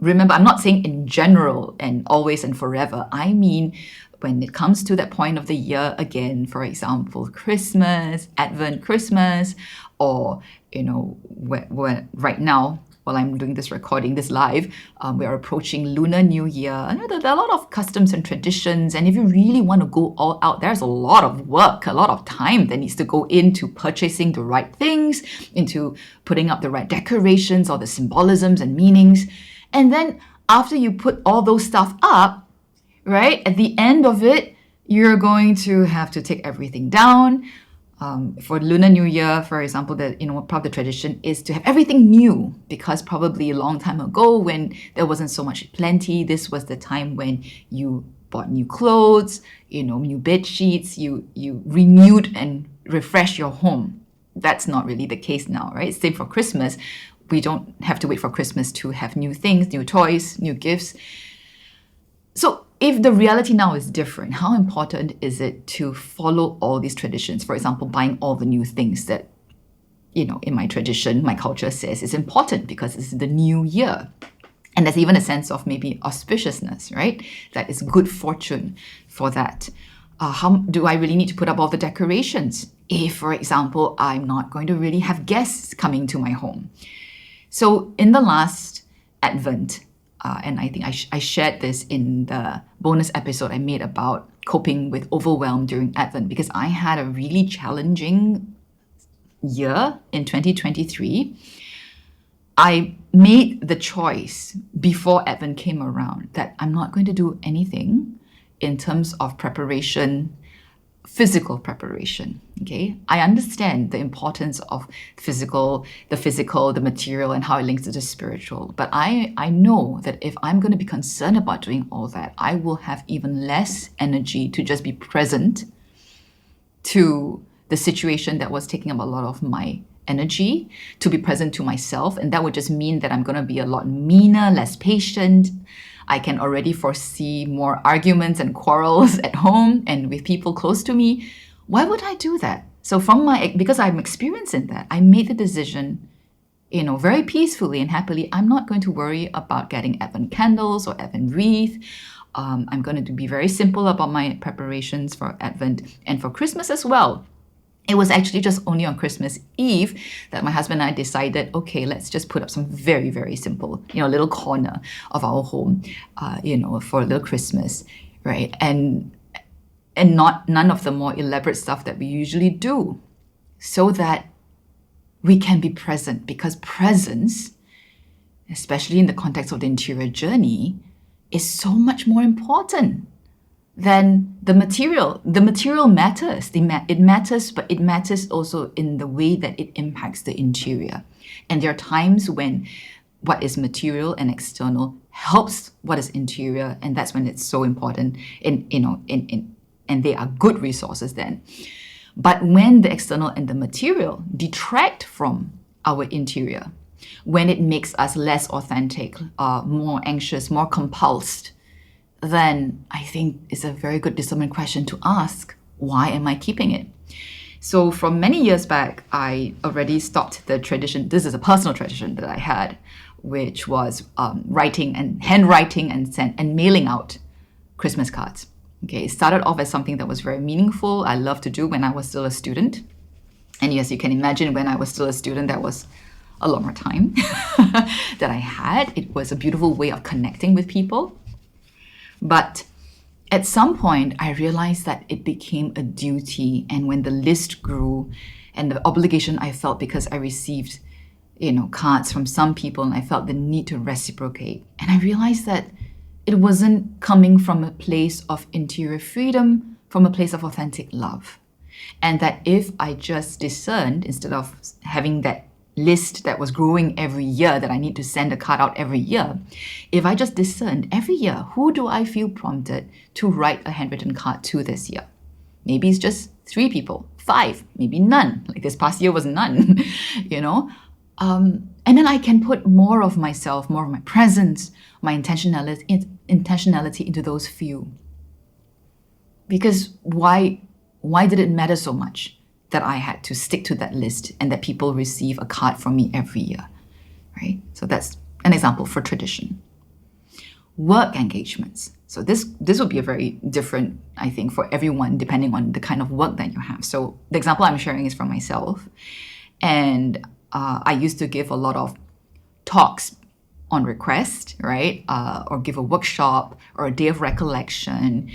remember, I'm not saying in general and always and forever. I mean, when it comes to that point of the year, again, for example, Christmas, Advent, Christmas, or, where right now, while I'm doing this recording, this live, we are approaching Lunar New Year. I know that there are a lot of customs and traditions, and if you really want to go all out, there's a lot of work, a lot of time that needs to go into purchasing the right things, into putting up the right decorations or the symbolisms and meanings. And then after you put all those stuff up, right, at the end of it, you're going to have to take everything down. For Lunar New Year, for example, part of the tradition is to have everything new, because probably a long time ago when there wasn't so much plenty, this was the time when you bought new clothes, new bed sheets, you renewed and refreshed your home. That's not really the case now, right? Same for Christmas. We don't have to wait for Christmas to have new things, new toys, new gifts. So if the reality now is different, how important is it to follow all these traditions? For example, buying all the new things that, in my tradition, my culture says is important because it's the new year. And there's even a sense of maybe auspiciousness, right? That is good fortune for that. How do I really need to put up all the decorations if, for example, I'm not going to really have guests coming to my home? So in the last Advent, and I think I shared this in the bonus episode I made about coping with overwhelm during Advent, because I had a really challenging year in 2023. I made the choice before Advent came around that I'm not going to do anything in terms of preparation, physical preparation. Okay, I understand the importance of the material, and how it links to the spiritual. But I know that if I'm going to be concerned about doing all that, I will have even less energy to just be present to the situation that was taking up a lot of my energy, to be present to myself. And that would just mean that I'm going to be a lot meaner, less patient. I can already foresee more arguments and quarrels at home and with people close to me. Why would I do that? So because I'm experiencing that, I made the decision, very peacefully and happily, I'm not going to worry about getting Advent candles or Advent wreath. I'm going to be very simple about my preparations for Advent and for Christmas as well. It was actually just only on Christmas Eve that my husband and I decided, okay, let's just put up some very, very simple, little corner of our home, for a little Christmas, right? And none of the more elaborate stuff that we usually do, so that we can be present, because presence especially in the context of the interior journey, is so much more important than the material. The material matters. It matters, but it matters also in the way that it impacts the interior. And there are times when what is material and external helps what is interior, and that's when it's so important. And they are good resources then. But when the external and the material detract from our interior, when it makes us less authentic, more anxious, more compulsed, then I think it's a very good discernment question to ask, why am I keeping it? So from many years back, I already stopped the tradition. This is a personal tradition that I had, which was handwriting and mailing out Christmas cards. Okay, it started off as something that was very meaningful. I loved to do when I was still a student. And yes, you can imagine when I was still a student, that was a lot more time that I had. It was a beautiful way of connecting with people. But at some point, I realized that it became a duty. And when the list grew and the obligation I felt because I received, cards from some people, and I felt the need to reciprocate. And I realized that it wasn't coming from a place of interior freedom, from a place of authentic love. And that if I just discerned, instead of having that list that was growing every year, that I need to send a card out every year, if I just discerned every year, who do I feel prompted to write a handwritten card to this year? Maybe it's just 3 people, 5, maybe none. Like this past year was none, And then I can put more of myself, more of my presence, my intentionality into those few. Because why did it matter so much that I had to stick to that list and that people receive a card from me every year, right? So that's an example for tradition. Work engagements. So this would be a very different, I think, for everyone, depending on the kind of work that you have. So the example I'm sharing is from myself. And I used to give a lot of talks on request, right? Or give a workshop or a day of recollection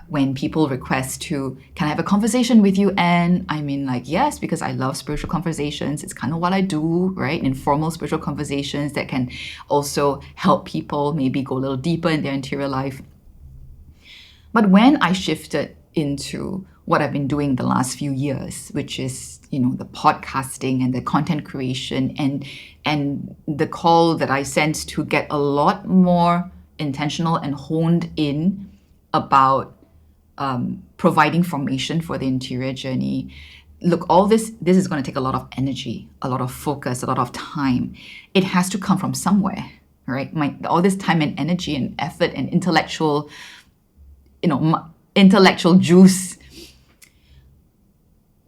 when people request to, can I have a conversation with you? And I mean, yes, because I love spiritual conversations. It's kind of what I do, right? Informal spiritual conversations that can also help people maybe go a little deeper in their interior life. But when I shifted into what I've been doing the last few years, which is, the podcasting and the content creation and the call that I sense to get a lot more intentional and honed in about providing formation for the interior journey. Look, all this is going to take a lot of energy, a lot of focus, a lot of time. It has to come from somewhere, right? All this time and energy and effort and intellectual juice,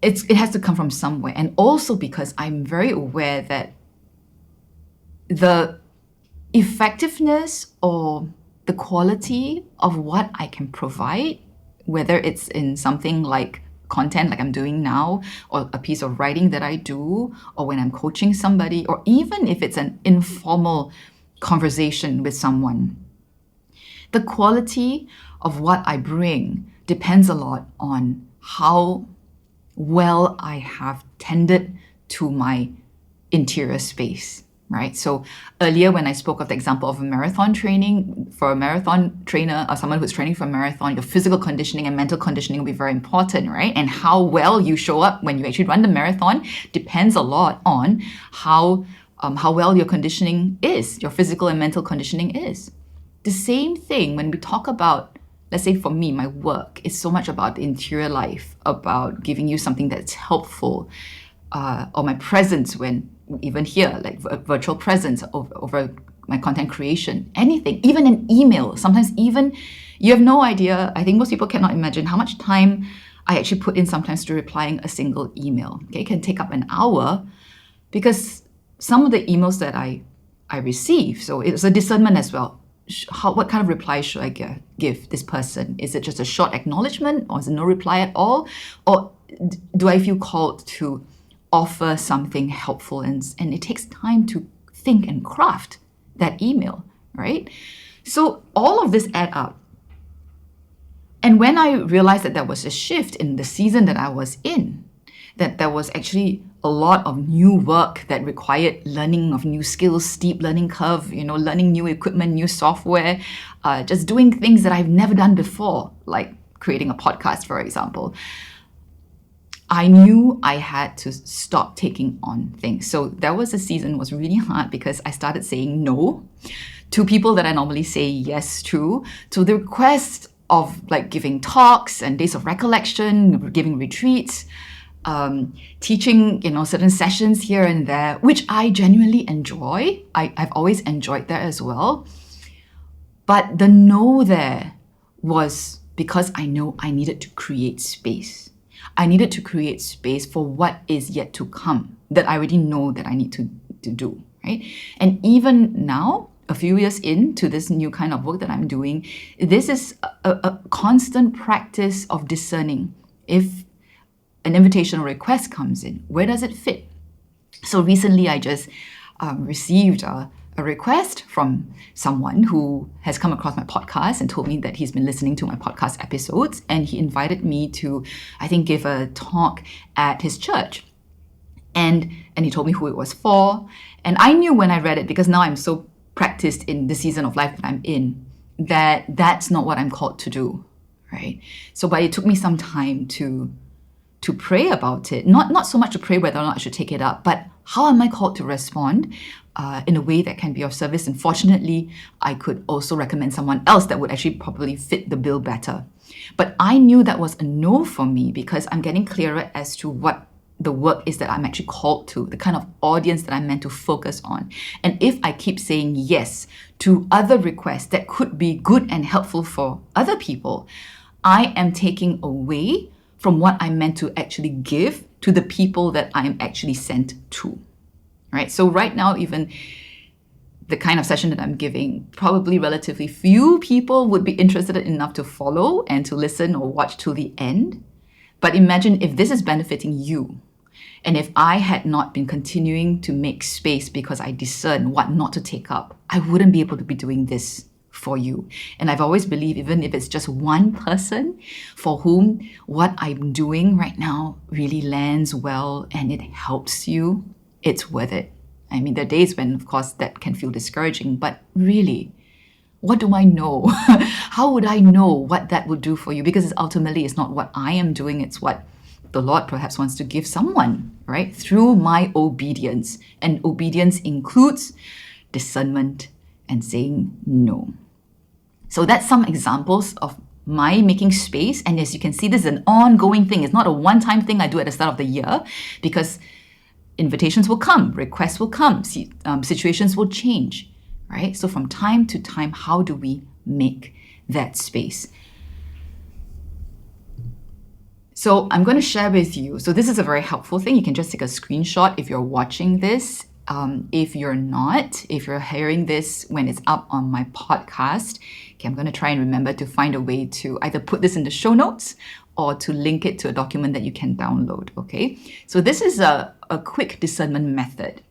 it has to come from somewhere. And also because I'm very aware that the effectiveness or the quality of what I can provide, whether it's in something like content like I'm doing now, or a piece of writing that I do, or when I'm coaching somebody, or even if it's an informal conversation with someone, the quality of what I bring depends a lot on how well I have tended to my interior space, right? So earlier when I spoke of the example of a marathon training, for a marathon trainer or someone who's training for a marathon, your physical conditioning and mental conditioning will be very important, right? And how well you show up when you actually run the marathon depends a lot on how well your conditioning is, your physical and mental conditioning is. The same thing when we talk about, let's say for me, my work is so much about the interior life, about giving you something that's helpful, or my presence when, even here, like virtual presence over my content creation, anything, even an email. Sometimes even, you have no idea, I think most people cannot imagine how much time I actually put in sometimes to replying a single email. Okay, it can take up an hour because some of the emails that I receive, so it's a discernment as well. What kind of reply should I give this person? Is it just a short acknowledgement, or is it no reply at all? Or do I feel called to offer something helpful? And it takes time to think and craft that email, right? So all of this add up. And when I realized that there was a shift in the season that I was in, that there was actually a lot of new work that required learning of new skills, steep learning curve, learning new equipment, new software, just doing things that I've never done before, like creating a podcast, for example. I knew I had to stop taking on things. So there was a season was really hard because I started saying no to people that I normally say yes to the request of like giving talks and days of recollection, giving retreats, teaching, certain sessions here and there, which I genuinely enjoy. I've always enjoyed that as well. But the no there was because I know I needed to create space. I needed to create space for what is yet to come that I already know that I need to do, right? And even now, a few years into this new kind of work that I'm doing, this is a constant practice of discerning. If an invitation or request comes in, where does it fit? So recently I just received a request from someone who has come across my podcast and told me that he's been listening to my podcast episodes, and he invited me to, I think, give a talk at his church. And he told me who it was for. And I knew when I read it, because now I'm so practiced in the season of life that I'm in, that that's not what I'm called to do, right? So, but it took me some time to pray about it. Not so much to pray whether or not I should take it up, but how am I called to respond in a way that can be of service? And fortunately, I could also recommend someone else that would actually probably fit the bill better. But I knew that was a no for me because I'm getting clearer as to what the work is that I'm actually called to, the kind of audience that I'm meant to focus on. And if I keep saying yes to other requests that could be good and helpful for other people, I am taking away from what I'm meant to actually give to the people that I am actually sent to, right? So right now, even the kind of session that I'm giving, probably relatively few people would be interested enough to follow and to listen or watch till the end. But imagine if this is benefiting you, and if I had not been continuing to make space because I discern what not to take up, I wouldn't be able to be doing this for you. And I've always believed, even if it's just one person for whom what I'm doing right now really lands well and it helps you, it's worth it. I mean, there are days when, of course, that can feel discouraging, but really, what do I know? How would I know what that would do for you? Because ultimately, it's not what I am doing, it's what the Lord perhaps wants to give someone, right? Through my obedience. And obedience includes discernment and saying no. So that's some examples of my making space. And as you can see, this is an ongoing thing. It's not a one-time thing I do at the start of the year, because invitations will come, requests will come, situations will change, right? So from time to time, how do we make that space? So I'm going to share with you. So this is a very helpful thing. You can just take a screenshot if you're watching this. If you're not, if you're hearing this when it's up on my podcast, okay, I'm going to try and remember to find a way to either put this in the show notes or to link it to a document that you can download, okay? So this is a quick discernment method.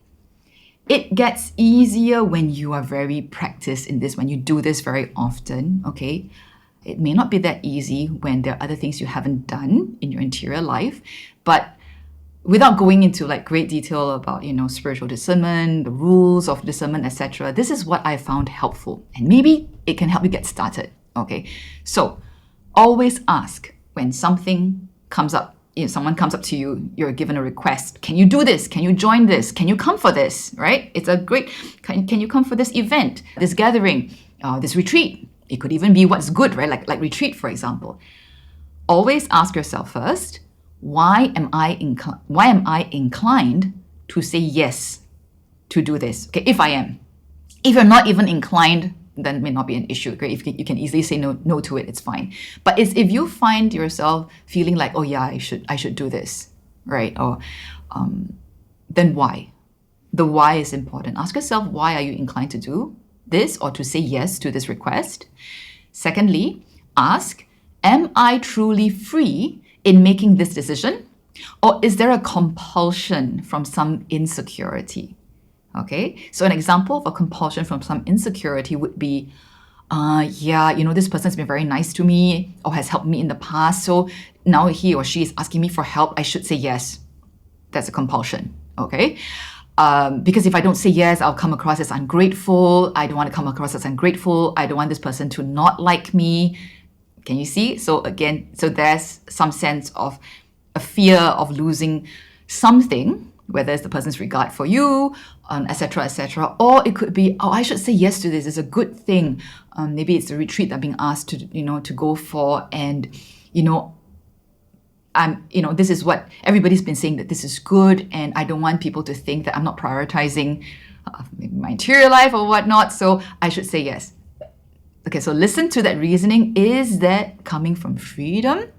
It gets easier when you are very practiced in this, when you do this very often, okay? It may not be that easy when there are other things you haven't done in your interior life, but without going into like great detail about, spiritual discernment, the rules of discernment, etc., this is what I found helpful. And maybe it can help you get started, okay? So always ask when something comes up, someone comes up to you, you're given a request. Can you do this? Can you join this? Can you come for this, right? It's a great, can you come for this event, this gathering, this retreat? It could even be what's good, right? Like retreat, for example. Always ask yourself first, why am I inclined to say yes to do this? Okay, if I am. If you're not even inclined, then it may not be an issue. Okay? If you can easily say no to it, it's fine. But it's if you find yourself feeling like, oh yeah, I should do this, right? Or then why? The why is important. Ask yourself, why are you inclined to do this or to say yes to this request? Secondly, ask, am I truly free in making this decision? Or is there a compulsion from some insecurity? Okay, so an example of a compulsion from some insecurity would be, this person's been very nice to me or has helped me in the past, so now he or she is asking me for help, I should say yes. that's a compulsion, okay? Because if I don't say yes, I'll come across as ungrateful. I don't want to come across as ungrateful. I don't want this person to not like me. Can you see? So again, so there's some sense of a fear of losing something, whether it's the person's regard for you, etc., etc. Or it could be, oh, I should say yes to this. It's a good thing. Maybe it's a retreat that I'm being asked to go for, and this is what everybody's been saying, that this is good, and I don't want people to think that I'm not prioritizing maybe my interior life or whatnot, so I should say yes. Okay, so listen to that reasoning. Is that coming from freedom?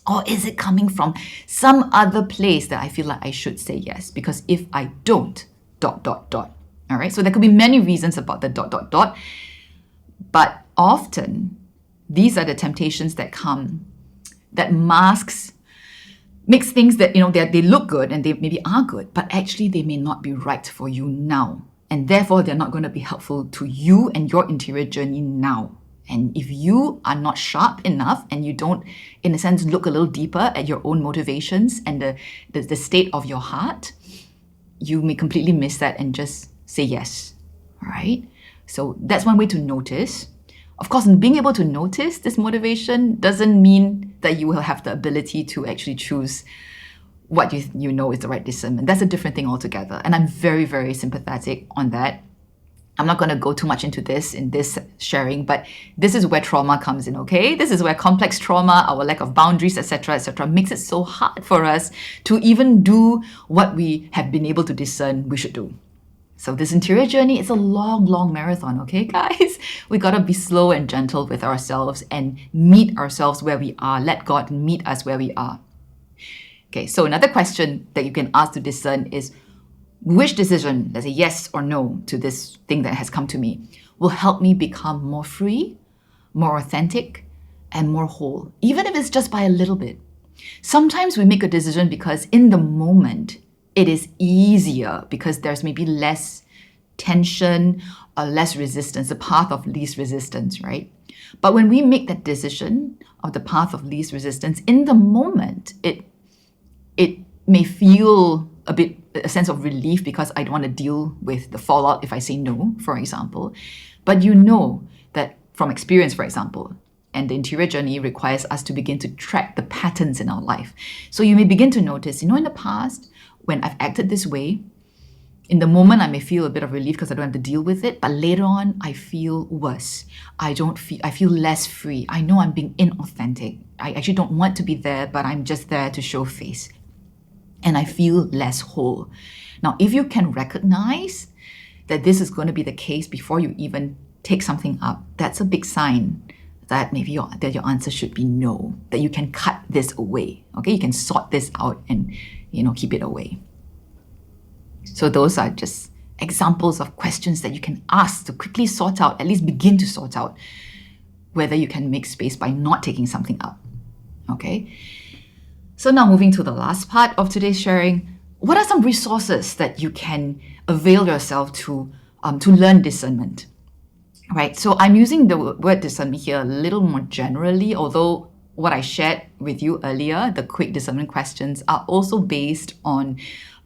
Or is it coming from some other place that I feel like I should say yes? Because if I don't, ... All right, so there could be many reasons about the ... But often, these are the temptations that come, that makes things that, they look good and they maybe are good, but actually they may not be right for you now. And therefore, they're not going to be helpful to you and your interior journey now. And if you are not sharp enough and you don't, in a sense, look a little deeper at your own motivations and the state of your heart, you may completely miss that and just say yes, all right? So that's one way to notice. Of course, being able to notice this motivation doesn't mean that you will have the ability to actually choose what you know is the right discernment. That's a different thing altogether. And I'm very, very sympathetic on that. I'm not going to go too much into this in this sharing, but this is where trauma comes in, okay? This is where complex trauma, our lack of boundaries, etc., makes it so hard for us to even do what we have been able to discern we should do. So this interior journey is a long, long marathon, okay, guys? We got to be slow and gentle with ourselves and meet ourselves where we are. Let God meet us where we are. Okay, so another question that you can ask to discern is, which decision, let's say yes or no to this thing that has come to me, will help me become more free, more authentic, and more whole, even if it's just by a little bit. Sometimes we make a decision because in the moment, it is easier because there's maybe less tension or less resistance, the path of least resistance, right? But when we make that decision of the path of least resistance, in the moment, it may feel a sense of relief because I don't want to deal with the fallout if I say no, for example. But you know that from experience, for example, and the interior journey requires us to begin to track the patterns in our life. So you may begin to notice, in the past, when I've acted this way, in the moment I may feel a bit of relief because I don't have to deal with it, but later on I feel worse. I feel less free. I know I'm being inauthentic. I actually don't want to be there, but I'm just there to show face. And I feel less whole. Now, if you can recognize that this is going to be the case before you even take something up, that's a big sign that maybe your answer should be no, that you can cut this away. Okay, you can sort this out and keep it away. So those are just examples of questions that you can ask to quickly sort out, at least begin to sort out whether you can make space by not taking something up. Okay. So now moving to the last part of today's sharing, what are some resources that you can avail yourself to learn discernment? Right, so I'm using the word discernment here a little more generally, although what I shared with you earlier, the quick discernment questions, are also based on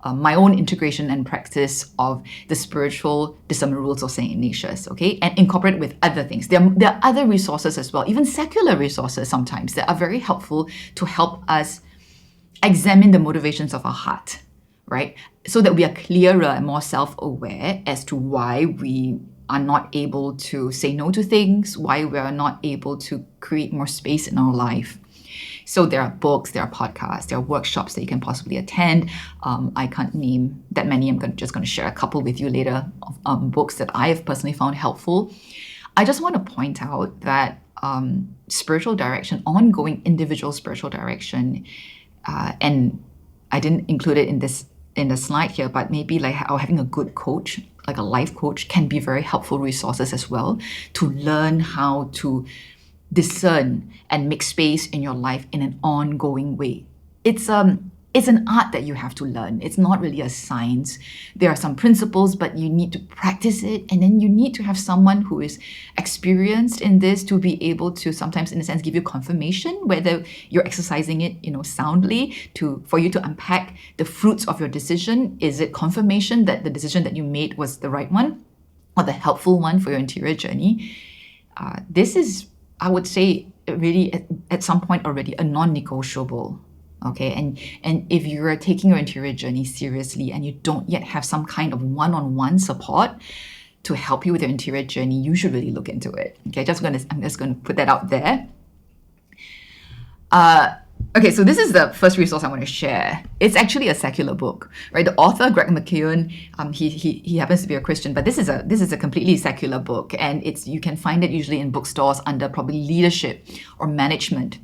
my own integration and practice of the spiritual discernment rules of St. Ignatius, okay, and incorporate with other things. There are other resources as well, even secular resources sometimes, that are very helpful to help us examine the motivations of our heart, right? So that we are clearer and more self-aware as to why we are not able to say no to things, why we are not able to create more space in our life. So there are books, there are podcasts, there are workshops that you can possibly attend. I can't name that many. I'm just going to share a couple with you later of books that I have personally found helpful. I just want to point out that spiritual direction, ongoing individual spiritual direction, and I didn't include it in the slide here, but maybe like having a good coach, like a life coach, can be very helpful resources as well to learn how to discern and make space in your life in an ongoing way. It's it's an art that you have to learn. It's not really a science. There are some principles, but you need to practice it. And then you need to have someone who is experienced in this to be able to sometimes, in a sense, give you confirmation whether you're exercising it, soundly, for you to unpack the fruits of your decision. Is it confirmation that the decision that you made was the right one or the helpful one for your interior journey? This is, I would say, really at some point already a non-negotiable. Okay, and if you're taking your interior journey seriously and you don't yet have some kind of one-on-one support to help you with your interior journey, you should really look into it. Okay, I'm just gonna put that out there. Okay, so this is the first resource I want to share. It's actually a secular book, right? The author, Greg McKeown, he happens to be a Christian, but this is a completely secular book, and you can find it usually in bookstores under probably leadership or management.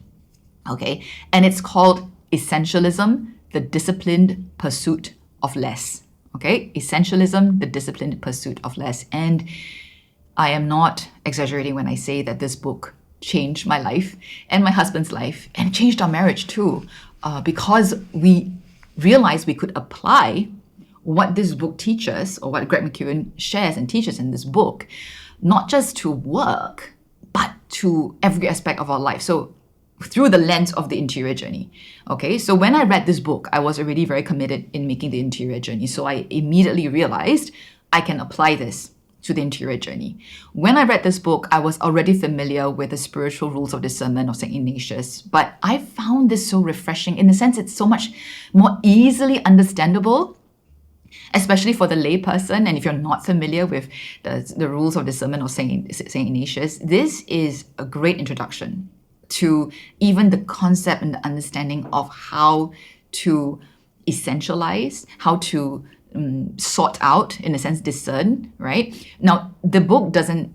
Okay, and it's called Essentialism, the Disciplined Pursuit of Less. Okay, Essentialism, the Disciplined Pursuit of Less. And I am not exaggerating when I say that this book changed my life and my husband's life, and changed our marriage too, because we realized we could apply what this book teaches, or what Greg McKeown shares and teaches in this book, not just to work, but to every aspect of our life. So through the lens of the interior journey. Okay, so when I read this book, I was already very committed in making the interior journey. So I immediately realized I can apply this to the interior journey. When I read this book, I was already familiar with the spiritual rules of discernment of St. Ignatius, but I found this so refreshing. In a sense, it's so much more easily understandable, especially for the layperson. And if you're not familiar with the rules of discernment of St. Ignatius, this is a great introduction to even the concept and the understanding of how to essentialize, how to sort out, in a sense, discern, right? Now, the book doesn't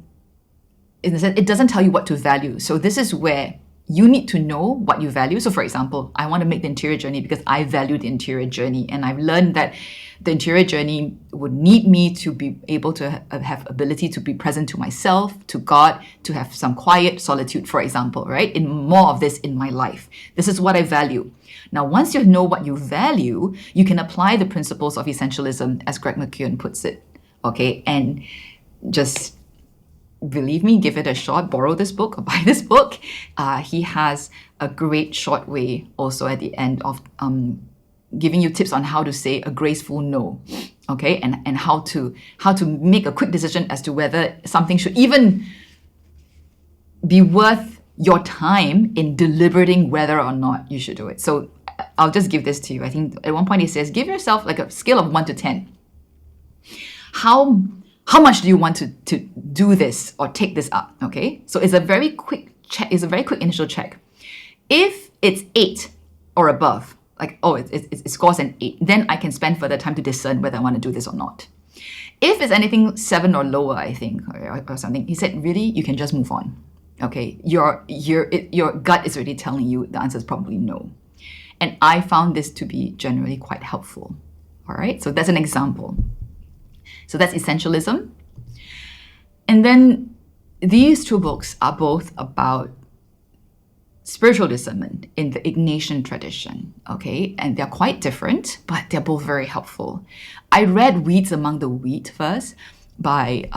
tell you what to value. So this is where you need to know what you value. So for example, I want to make the interior journey because I value the interior journey. And I've learned that the interior journey would need me to be able to have ability to be present to myself, to God, to have some quiet solitude, for example, right? In more of this in my life. This is what I value. Now, once you know what you value, you can apply the principles of essentialism, as Greg McKeown puts it, okay? And just believe me, give it a shot, borrow this book or buy this book. He has a great short way also at the end of giving you tips on how to say a graceful no, okay? And how to make a quick decision as to whether something should even be worth your time in deliberating whether or not you should do it. So I'll just give this to you. I think at one point he says, give yourself like a scale of 1 to 10. How much do you want to do this or take this up? Okay, so it's a very quick check. It's a very quick initial check. If it's 8 or above, like it scores an 8, then I can spend further time to discern whether I want to do this or not. If it's anything 7 or lower, I think, or something, he said, really, you can just move on. Okay, your gut is already telling you the answer is probably no, and I found this to be generally quite helpful. All right, so that's an example. So that's essentialism. And then these two books are both about spiritual discernment in the Ignatian tradition, okay? And they're quite different, but they're both very helpful. I read Weeds Among the Wheat first by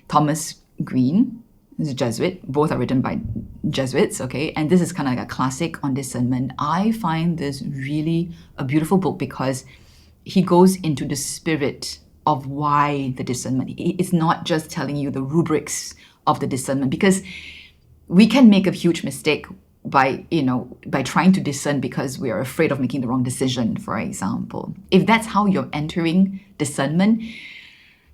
Thomas Green, who's a Jesuit. Both are written by Jesuits, okay? And this is kind of like a classic on discernment. I find this really a beautiful book because he goes into the spirit of why the discernment. It's not just telling you the rubrics of the discernment, because we can make a huge mistake by trying to discern because we are afraid of making the wrong decision, for example. If that's how you're entering discernment,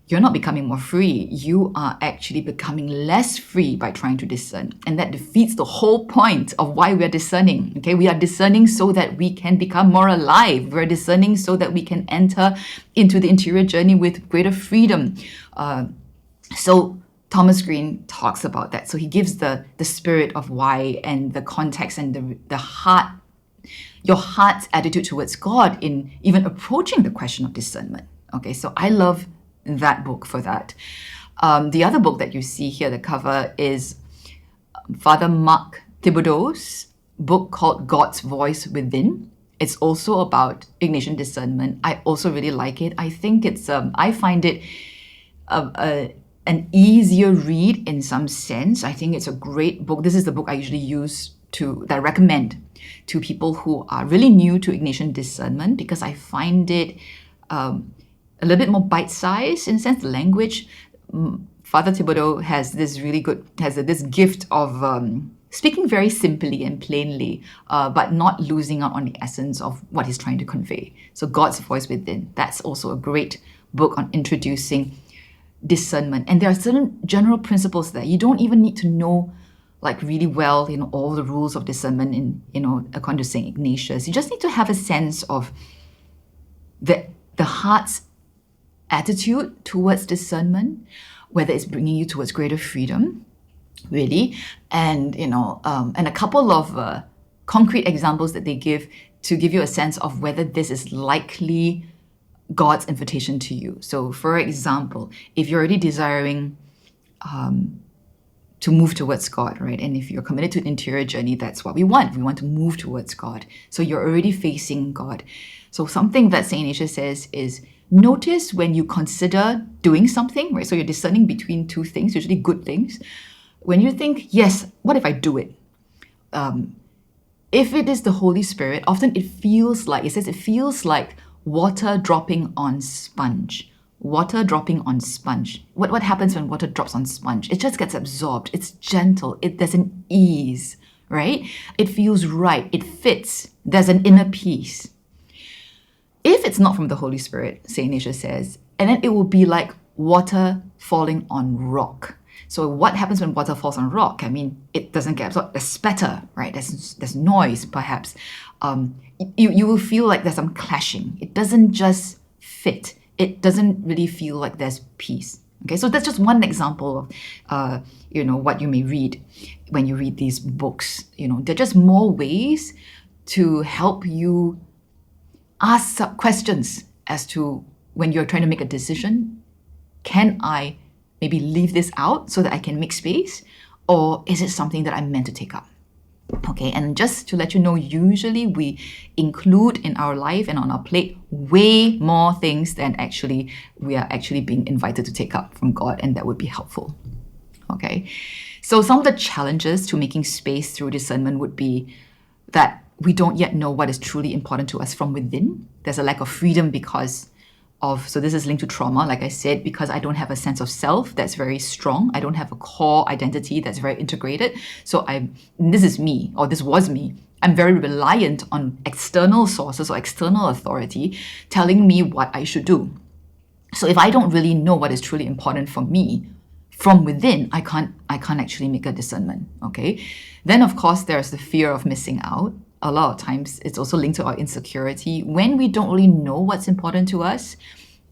you're not becoming more free. You are actually becoming less free by trying to discern. And that defeats the whole point of why we're discerning. Okay, we are discerning so that we can become more alive. We're discerning so that we can enter into the interior journey with greater freedom. So Thomas Green talks about that. So he gives the spirit of why and the context and the heart, your heart's attitude towards God in even approaching the question of discernment. Okay, so I love that book for that. The other book that you see here, the cover, is Father Mark Thibodeau's book called God's Voice Within. It's also about Ignatian discernment. I also really like it. I think I find it an easier read in some sense. I think it's a great book. This is the book I usually that I recommend to people who are really new to Ignatian discernment, because I find it a little bit more bite-sized in a sense. The language, Father Thibodeau has this gift of speaking very simply and plainly, but not losing out on the essence of what he's trying to convey. So God's Voice Within, that's also a great book on introducing discernment. And there are certain general principles there. You don't even need to know like really well, all the rules of discernment according to St. Ignatius. You just need to have a sense of the heart's attitude towards discernment, whether it's bringing you towards greater freedom, really, and and a couple of concrete examples that they give to give you a sense of whether this is likely God's invitation to you. So, for example, if you're already desiring to move towards God, right? And if you're committed to an interior journey, that's what we want. We want to move towards God. So you're already facing God. So something that St. Ignatius says is, notice when you consider doing something, right? So you're discerning between two things, usually good things. When you think, yes, what if I do it? If it is the Holy Spirit, often it feels like water dropping on sponge. Water dropping on sponge. What happens when water drops on sponge? It just gets absorbed. It's gentle. There's an ease, right? It feels right. It fits. There's an inner peace. If it's not from the Holy Spirit, St. Ignatius says, and then it will be like water falling on rock. So what happens when water falls on rock? I mean, it doesn't get absorbed. There's spatter, right? There's noise, perhaps. You will feel like there's some clashing. It doesn't just fit. It doesn't really feel like there's peace. Okay, so that's just one example of, what you may read when you read these books. There are just more ways to help you ask questions as to when you're trying to make a decision. Can I maybe leave this out so that I can make space? Or is it something that I'm meant to take up? Okay, and just to let you know, usually we include in our life and on our plate way more things than we are actually being invited to take up from God, and that would be helpful. Okay, so some of the challenges to making space through discernment would be that we don't yet know what is truly important to us from within. There's a lack of freedom so this is linked to trauma, like I said, because I don't have a sense of self that's very strong. I don't have a core identity that's very integrated. So this is me, or this was me. I'm very reliant on external sources or external authority telling me what I should do. So if I don't really know what is truly important for me from within, I can't actually make a discernment. Okay. Then of course there's the fear of missing out. A lot of times it's also linked to our insecurity. When we don't really know what's important to us,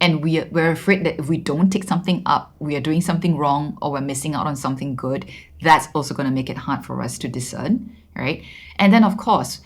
and we're afraid that if we don't take something up, we are doing something wrong, or we're missing out on something good, that's also going to make it hard for us to discern, right? And then of course,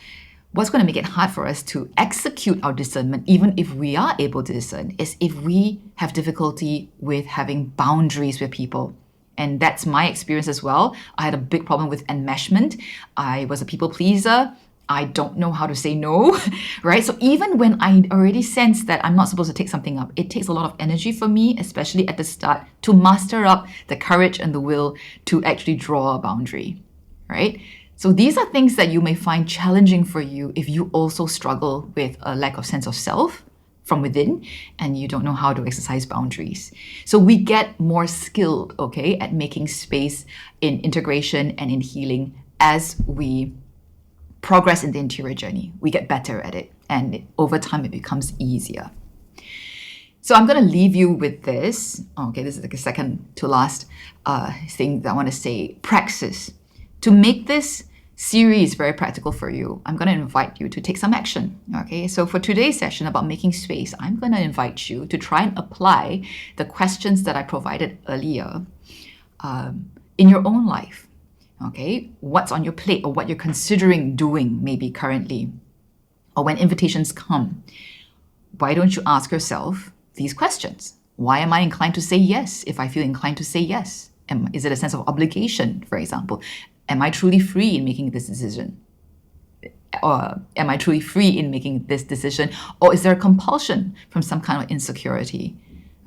what's going to make it hard for us to execute our discernment, even if we are able to discern, is if we have difficulty with having boundaries with people. And that's my experience as well. I had a big problem with enmeshment. I was a people pleaser. I don't know how to say no, right? So even when I already sense that I'm not supposed to take something up, it takes a lot of energy for me, especially at the start, to muster up the courage and the will to actually draw a boundary, right? So these are things that you may find challenging for you if you also struggle with a lack of sense of self from within and you don't know how to exercise boundaries. So we get more skilled, okay, at making space in integration and in healing as we progress in the interior journey. We get better at it, and over time it becomes easier. So I'm going to leave you with this. Okay, this is like a second to last thing that I want to say. Praxis. To make this series very practical for you, I'm going to invite you to take some action. Okay, so for today's session about making space, I'm going to invite you to try and apply the questions that I provided earlier in your own life. Okay, what's on your plate, or what you're considering doing maybe currently, or when invitations come, why don't you ask yourself these questions? Why am I inclined to say yes if I feel inclined to say yes? Is it a sense of obligation, for example? Am I truly free in making this decision? Or am I truly free in making this decision? Or is there a compulsion from some kind of insecurity?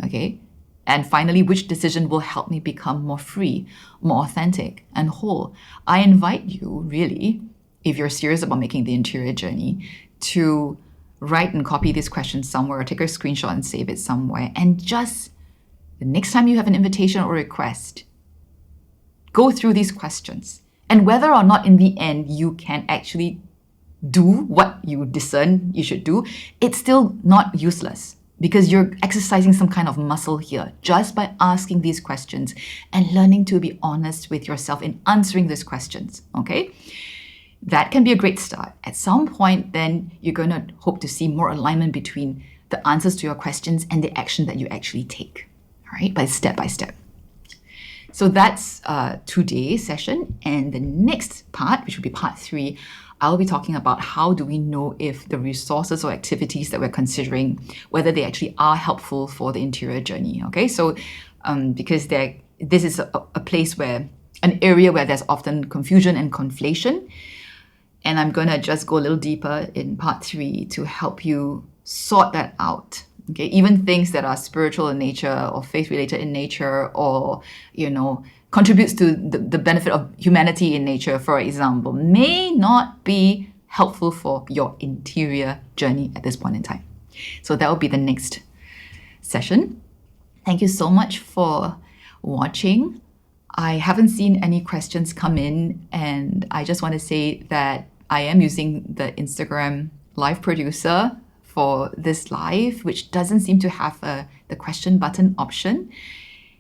Okay. And finally, which decision will help me become more free, more authentic, and whole? I invite you, really, if you're serious about making the interior journey, to write and copy these questions somewhere, or take a screenshot and save it somewhere. And just the next time you have an invitation or request, go through these questions. And whether or not in the end you can actually do what you discern you should do, it's still not useless, because you're exercising some kind of muscle here just by asking these questions and learning to be honest with yourself in answering these questions, okay? That can be a great start. At some point, then you're going to hope to see more alignment between the answers to your questions and the action that you actually take, all right, by step. So that's today's session. And the next part, which will be part 3, I'll be talking about how do we know if the resources or activities that we're considering, whether they actually are helpful for the interior journey. Okay, so because this is a place where, an area where there's often confusion and conflation. And I'm going to just go a little deeper in part 3 to help you sort that out. Okay, even things that are spiritual in nature or faith-related in nature, or, contributes to the benefit of humanity in nature, for example, may not be helpful for your interior journey at this point in time. So that will be the next session. Thank you so much for watching. I haven't seen any questions come in, and I just want to say that I am using the Instagram live producer for this live, which doesn't seem to have the question button option.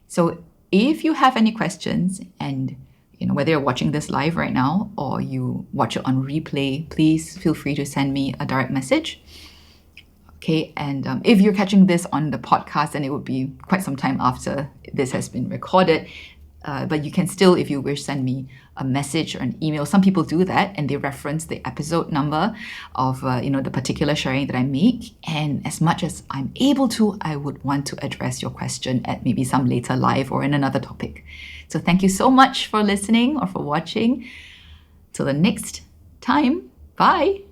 So if you have any questions, and whether you're watching this live right now or you watch it on replay, please feel free to send me a direct message. Okay, and if you're catching this on the podcast, then it would be quite some time after this has been recorded. But you can still, if you wish, send me a message or an email. Some people do that, and they reference the episode number of the particular sharing that I make. And as much as I'm able to, I would want to address your question at maybe some later live or in another topic. So thank you so much for listening or for watching. Till the next time, bye.